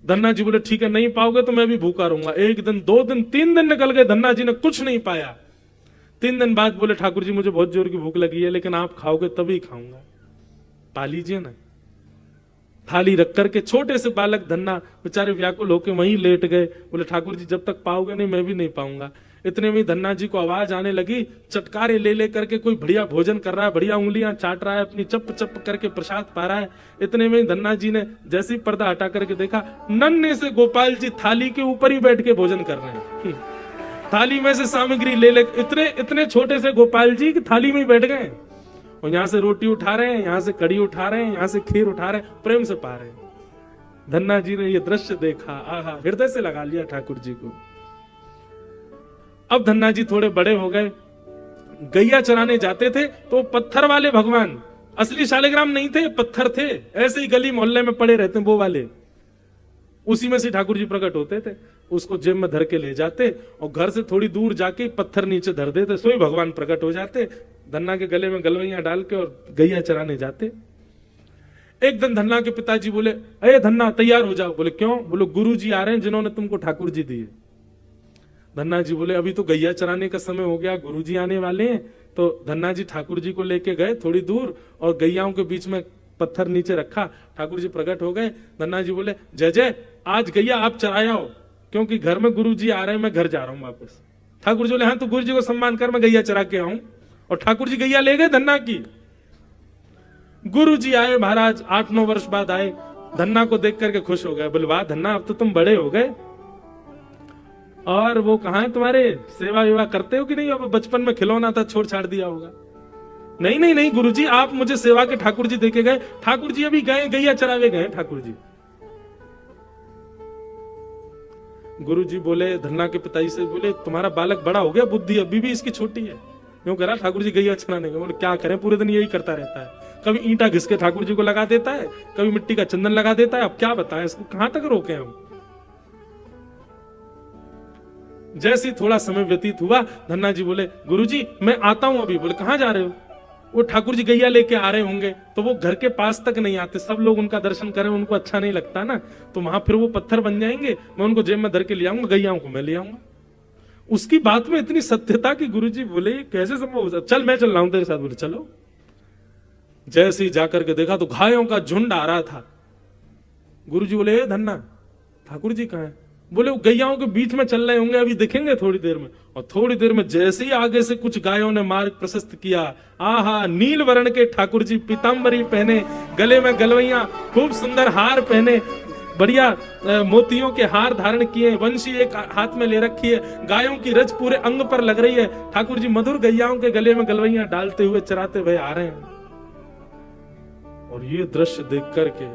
धन्ना जी बोले ठीक है नहीं पाओगे तो मैं भी भूखा रहूंगा। 1 दिन 2 दिन 3 दिन निकल गए, धन्ना जी ने कुछ नहीं पाया। 3 दिन बाद बोले ठाकुर जी मुझे बहुत जोर की भूख लगी है, लेकिन आप खाओगे तभी खाऊंगा, पा लीजिए ना। थाली रख करके छोटे से बालक धन्ना बेचारे व्याकुल होके वहीं लेट गए। बोले ठाकुर जी जब तक पाओगे नहीं मैं भी नहीं पाऊंगा। इतने में धन्ना जी को आवाज आने लगी, चटकारे ले ले करके कोई बढ़िया भोजन कर रहा है, बढ़िया उंगलियां चाट रहा है, अपनी चप चप करके प्रसाद पा रहा है। इतने में धन्ना जी ने जैसे ही पर्दा हटा करके देखा, नन्हे से गोपाल जी थाली के ऊपर ही बैठ के भोजन कर रहे हैं। थाली में से सामग्री ले ले, इतने छोटे से गोपाल जी की थाली में ही बैठ गए और यहां से रोटी उठा रहे हैं, यहां से कड़ी उठा रहे हैं, यहां से खीर उठा रहे हैं, प्रेम से पा रहे हैं। धन्ना जी ने यह दृश्य देखा, आहा, हृदय से लगा लिया ठाकुर जी को। अब धन्ना जी थोड़े बड़े हो गए, गैया चराने जाते थे तो पत्थर वाले भगवान, असली शालिग्राम नहीं थे, पत्थर थे, ऐसे ही गली मोहल्ले में पड़े रहते हैं वो वाले, उसी में से ठाकुर जी प्रकट होते थे। उसको जेब में धर के ले जाते और घर से थोड़ी दूर जाके पत्थर नीचे धर देते, सोई भगवान प्रकट हो जाते। धन्ना के गले में गलवैया डाल के और गैया चराने जाते। एक दिन धन्ना के पिताजी बोले, अरे धन्ना तैयार हो जाओ। बोले क्यों? बोले गुरु जी आ रहे हैं जिन्होंने तुमको ठाकुर जी दिए। धन्ना जी बोले अभी तो गैया चराने का समय हो गया, गुरु जी आने वाले हैं। तो धन्ना जी ठाकुर जी को लेके गए थोड़ी दूर और गैयाओं के बीच में पत्थर नीचे रखा, ठाकुर जी प्रकट हो गए। धन्ना जी बोले जय जय, आज गैया आप चराया हो, क्योंकि घर में गुरु जी आ रहे हैं, मैं घर जा रहा हूं वापस। ठाकुर जी बोले हाँ तो गुरु जी को सम्मान कर मैं गैया चरा के आऊं। और ठाकुर जी गैया ले गए धन्ना की। गुरु जी आए महाराज, 8-9 वर्ष बाद आए, धन्ना को देख करके खुश हो गए। बोले वाह धन्ना, अब तो तुम बड़े हो गए, और वो कहाँ है तुम्हारे, सेवा वेवा करते हो कि नहीं? अब बचपन में खिलौना था, छोड़ छाड़ दिया होगा। नहीं नहीं नहीं गुरुजी, आप मुझे सेवा के ठाकुर जी देके गए। ठाकुर जी अभी गए, गैया चरावे गए ठाकुर जी। गुरु जी बोले धन्ना के पिताजी से, बोले तुम्हारा बालक बड़ा हो गया, बुद्धि अभी भी इसकी छोटी है। क्यों करा? ठाकुर जी गैया चराने गए। बोले क्या करें, पूरे दिन यही करता रहता है, कभी ईंटा घिस के ठाकुर जी को लगा देता है, कभी मिट्टी का चंदन लगा देता है। अब क्या बताएं इसको, कहां तक रोके हम? जैसे थोड़ा समय व्यतीत हुआ, धन्ना जी बोले गुरुजी मैं आता हूं अभी। बोले कहां जा रहे हो? वो ठाकुर जी गैया लेके आ रहे होंगे, तो वो घर के पास तक नहीं आते, सब लोग उनका दर्शन करें, उनको अच्छा नहीं लगता ना, तो वहां फिर वो पत्थर बन जाएंगे, मैं उनको जेब में धर के ले आऊंगा, गैयाओं को मैं ले आऊंगा। उसकी बात में इतनी सत्यता कि गुरुजी बोले कैसे संभव हो सकता? चल मैं चल रहा हूं तेरे साथ। बोले चलो। जैसे ही जाकर के देखा तो गायों का झुंड आ रहा था। गुरुजी बोले धन्ना ठाकुर जी कहां है? बोले वो गैयाओं के बीच में चल रहे होंगे, अभी दिखेंगे थोड़ी देर में। और थोड़ी देर में जैसे ही आगे से कुछ गायों ने मार्ग प्रशस्त किया, आहा, नील वर्ण के ठाकुर जी पीताम्बरी पहने, गले में गलवैया, खूब सुंदर हार पहने, बढ़िया मोतियों के हार धारण किए, वंशी एक हाथ में ले रखी है, गायों की रज पूरे अंग पर लग रही है। ठाकुर जी मधुर गैयाओं के गले में गलवैया डालते हुए चराते हुए आ रहे हैं। और ये दृश्य देख करके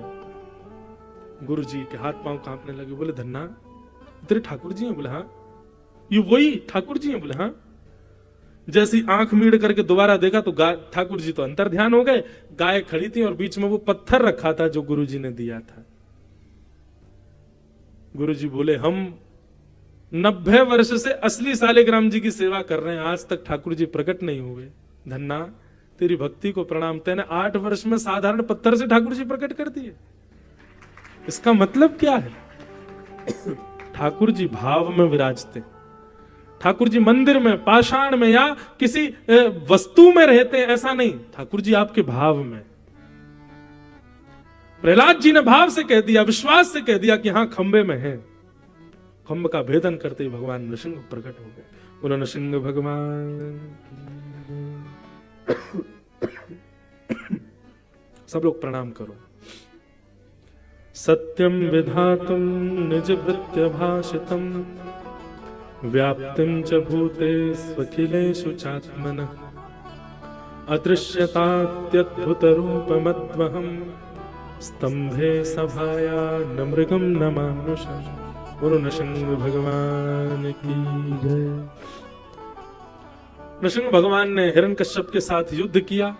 गुरु जी के हाथ पांव कांपने लगे। बोले धन्ना तेरे ठाकुर जी हैं? बोले हाँ। ये वही ठाकुर जी हैं? बोले हाँ। जैसी आंख मीड़ करके दोबारा देखा तो ठाकुर जी तो अंतर ध्यान हो गए, गाय खड़ी थी और बीच में वो पत्थर रखा था जो गुरु जी ने दिया था। गुरु जी बोले हम 90 वर्ष से असली शालिग्राम जी की सेवा कर रहे हैं, आज तक ठाकुर जी प्रकट नहीं हुए। धन्ना तेरी भक्ति को प्रणाम, तेने 8 वर्ष में साधारण पत्थर से ठाकुर जी प्रकट कर दिए। इसका मतलब क्या है? ठाकुर जी भाव में विराजते, ठाकुर जी मंदिर में, पाषाण में या किसी वस्तु में रहते हैं, ऐसा नहीं। ठाकुर जी आपके भाव में। प्रहलाद जी ने भाव से कह दिया, विश्वास से कह दिया कि हाँ खंबे में है। खंब का भेदन करते ही भगवान नृसिंह प्रकट हो गए। बोलो नृसिंह भगवान। सब लोग प्रणाम करो। सत्यम विधातुम निज वृत्य भाषितम व्याप्तिम च भूतेष्वखिलेषु चात्मनः अदृश्यतात्यद्भुत रूपमद्वहं स्तंभे सभाया न मृगम न मानुषम्। बोलो नृसिंह भगवान की जय। नृसिंह भगवान ने हिरण्यकश्यप के साथ युद्ध किया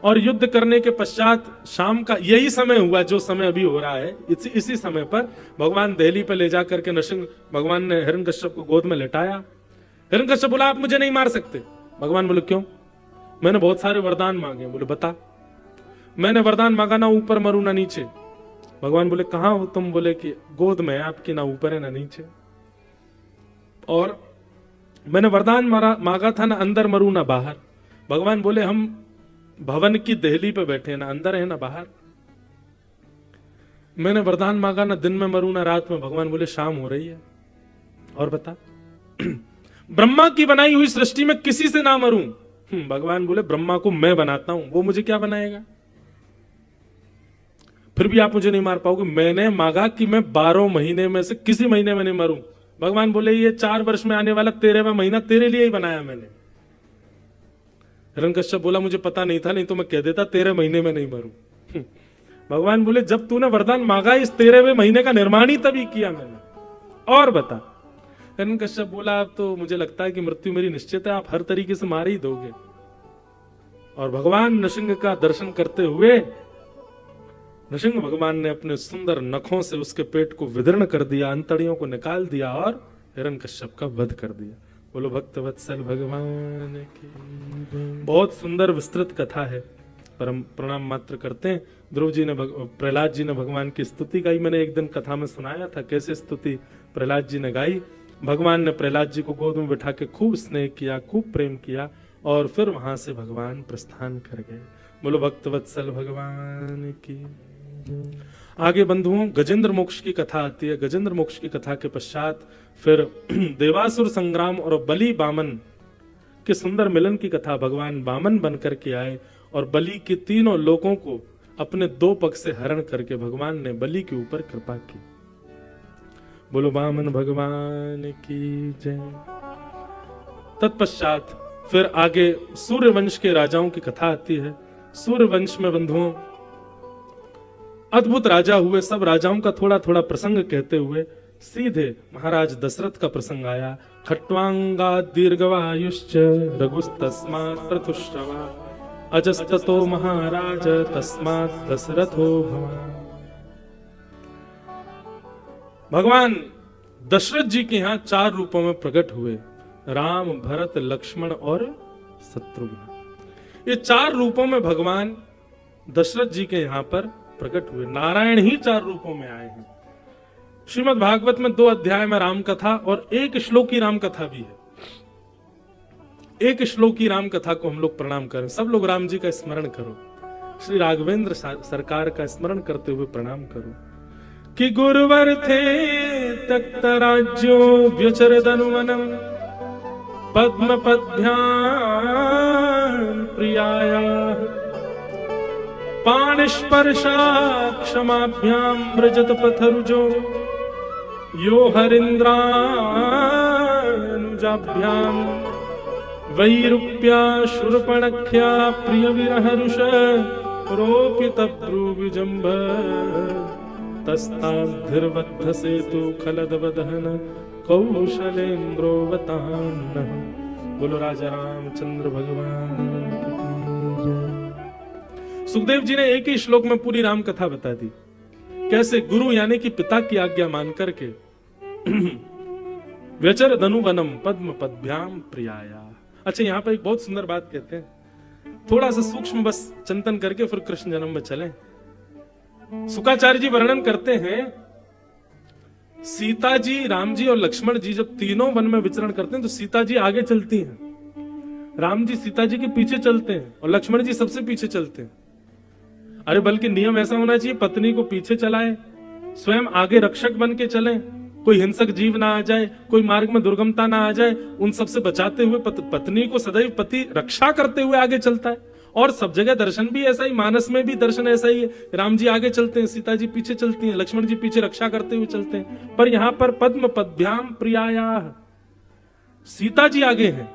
और युद्ध करने के पश्चात शाम का यही समय हुआ जो समय अभी हो रहा है। इसी समय पर भगवान दहली पे ले जाकर के नृसिंह भगवान ने हिरण्यकश्यप को गोद में लेटाया। हिरण्यकश्यप बोला आप मुझे नहीं मार सकते। भगवान बोले क्यों? मैंने बहुत सारे वरदान मांगे। बोले बता। मैंने वरदान मांगा ना ऊपर मरू ना नीचे। भगवान बोले कहां हो तुम? बोले कि गोद में आपकी, ना ऊपर है ना नीचे। और मैंने वरदान मांगा था ना अंदर मरू ना बाहर। भगवान बोले हम भवन की दहली पे बैठे, ना अंदर है ना बाहर। मैंने वरदान मांगा ना दिन में मरूं ना रात में। भगवान बोले शाम हो रही है और बता। ब्रह्मा की बनाई हुई सृष्टि में किसी से ना मरूं। भगवान बोले ब्रह्मा को मैं बनाता हूं, वो मुझे क्या बनाएगा? फिर भी आप मुझे नहीं मार पाओगे। मैंने मांगा कि मैं 12 महीने में से किसी महीने में नहीं मरूं। भगवान बोले ये 4 वर्ष में आने वाला 13वां महीना तेरे लिए ही बनाया मैंने। हिरण्यकश्यप बोला मुझे पता नहीं था, नहीं तो मैं कह देता 13 महीने में नहीं मरूं। भगवान बोले जब तूने वरदान मांगा इस 13वें महीने का निर्माण ही तभी किया मैंने, और बता। हिरण्यकश्यप बोला अब तो मुझे लगता है कि मृत्यु मेरी निश्चित है, आप हर तरीके से मार ही दोगे। और भगवान नृसिंह का दर्शन करते हुए नृसिंह भगवान ने अपने सुंदर नखों से उसके पेट को विदीर्ण कर दिया, अंतड़ियों को निकाल दिया और हिरण्यकश्यप का वध कर दिया। बोलो भक्त वत्सल भगवान की। बहुत सुंदर विस्तृत कथा है, परम प्रणाम मात्र करते हैं। ध्रुव जी ने प्रहलाद जी ने भगवान की स्तुति गाई। मैंने एक दिन कथा में सुनाया था कैसे स्तुति प्रहलाद जी ने गाई। भगवान ने प्रहलाद जी को गोद में बिठा के खूब स्नेह किया, खूब प्रेम किया और फिर वहां से भगवान प्रस्थान कर गए। बोलो भक्त वत्सल भगवान की। आगे बंधुओं गजेंद्र मोक्ष की कथा आती है। गजेंद्र मोक्ष की कथा के पश्चात फिर देवासुर संग्राम और बलि बामन के सुंदर मिलन की कथा। भगवान बामन बनकर के आए और बलि के तीनों लोगों को अपने 2 पग से हरण करके भगवान ने बलि के ऊपर कृपा की। बोलो बामन भगवान की जय। तत्पश्चात फिर आगे सूर्य वंश के राजाओं की कथा आती है। सूर्य वंश में बंधुओं अद्भुत राजा हुए। सब राजाओं का थोड़ा थोड़ा प्रसंग कहते हुए सीधे महाराज दशरथ का प्रसंग आया। खट्वांगा दीर्घवायुश्च रघुस्तस्मात् प्रथुश्रवा अजस्ततो महाराज तस्मात् दशरथो भवान्। भगवान दशरथ जी के यहाँ 4 रूपों में प्रकट हुए, राम भरत लक्ष्मण और शत्रुघ्न। ये 4 रूपों में भगवान दशरथ जी के यहाँ पर प्रकट हुए। नारायण ही 4 रूपों में आए हैं। श्रीमद् भागवत में 2 अध्याय में राम कथा और 1 श्लोक की राम कथा भी है। 1 श्लोक की राम कथा को हम लोग प्रणाम करें। सब लोग राम जी का स्मरण करो, श्री राघवेंद्र सरकार का स्मरण करते हुए प्रणाम करो। कि गुरुवर थे तक्त राज्यो व्यचरदनुवनम पद्म पद्भ्याम प्रियाया पाणिस्पर्शा क्षमाभ्याम व्रजत पथरुजो यो हरिन्द्रानुजाभ्याम वैरूप्या शूर्पणख्या प्रिय विरहरुष रोपित ब्रूविजम्भ तस्ताद्धिर्बद्ध सेतु खलदवदहन कौशलेन्द्रोवतान्नः। बोलो राजा रामचंद्र भगवान की जय। सुखदेव जी ने एक ही श्लोक में पूरी राम कथा बता दी। कैसे गुरु यानी कि पिता की आज्ञा मान करके व्यचर धनुवनम पद्म पद्भ्याम प्रियाया। अच्छा यहाँ पर एक बहुत सुंदर बात कहते हैं, थोड़ा सा सूक्ष्म बस चिंतन करके फिर कृष्ण जन्म में चलें। शुकाचार्य जी वर्णन करते हैं सीता जी, राम जी और लक्ष्मण जी जब तीनों वन में विचरण करते हैं तो सीता जी आगे चलती हैं, राम जी सीता जी के पीछे चलते हैं और लक्ष्मण जी सबसे पीछे चलते हैं। अरे बल्कि नियम ऐसा होना चाहिए पत्नी को पीछे चलाए, स्वयं आगे रक्षक बन के चले, कोई हिंसक जीव ना आ जाए, कोई मार्ग में दुर्गमता ना आ जाए, उन सबसे बचाते हुए पत्नी को सदैव पति रक्षा करते हुए आगे चलता है। और सब जगह दर्शन भी ऐसा ही, मानस में भी दर्शन ऐसा ही है। राम जी आगे चलते हैं, सीता जी पीछे चलती हैं, लक्ष्मण जी पीछे रक्षा करते हुए चलते हैं। पर यहां पर पद्म पद्भ्याम प्रियाया, सीता जी आगे हैं,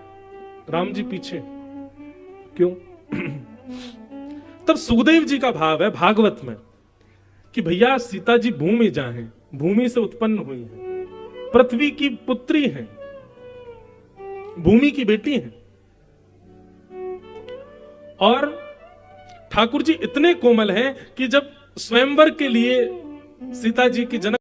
राम जी पीछे। क्यों? तब सुखदेव जी का भाव है भागवत में कि भैया सीता जी भूमि जा हैं, भूमि से उत्पन्न हुई हैं, पृथ्वी की पुत्री हैं, भूमि की बेटी हैं। और ठाकुर जी इतने कोमल हैं कि जब स्वयंवर के लिए सीता जी की जनक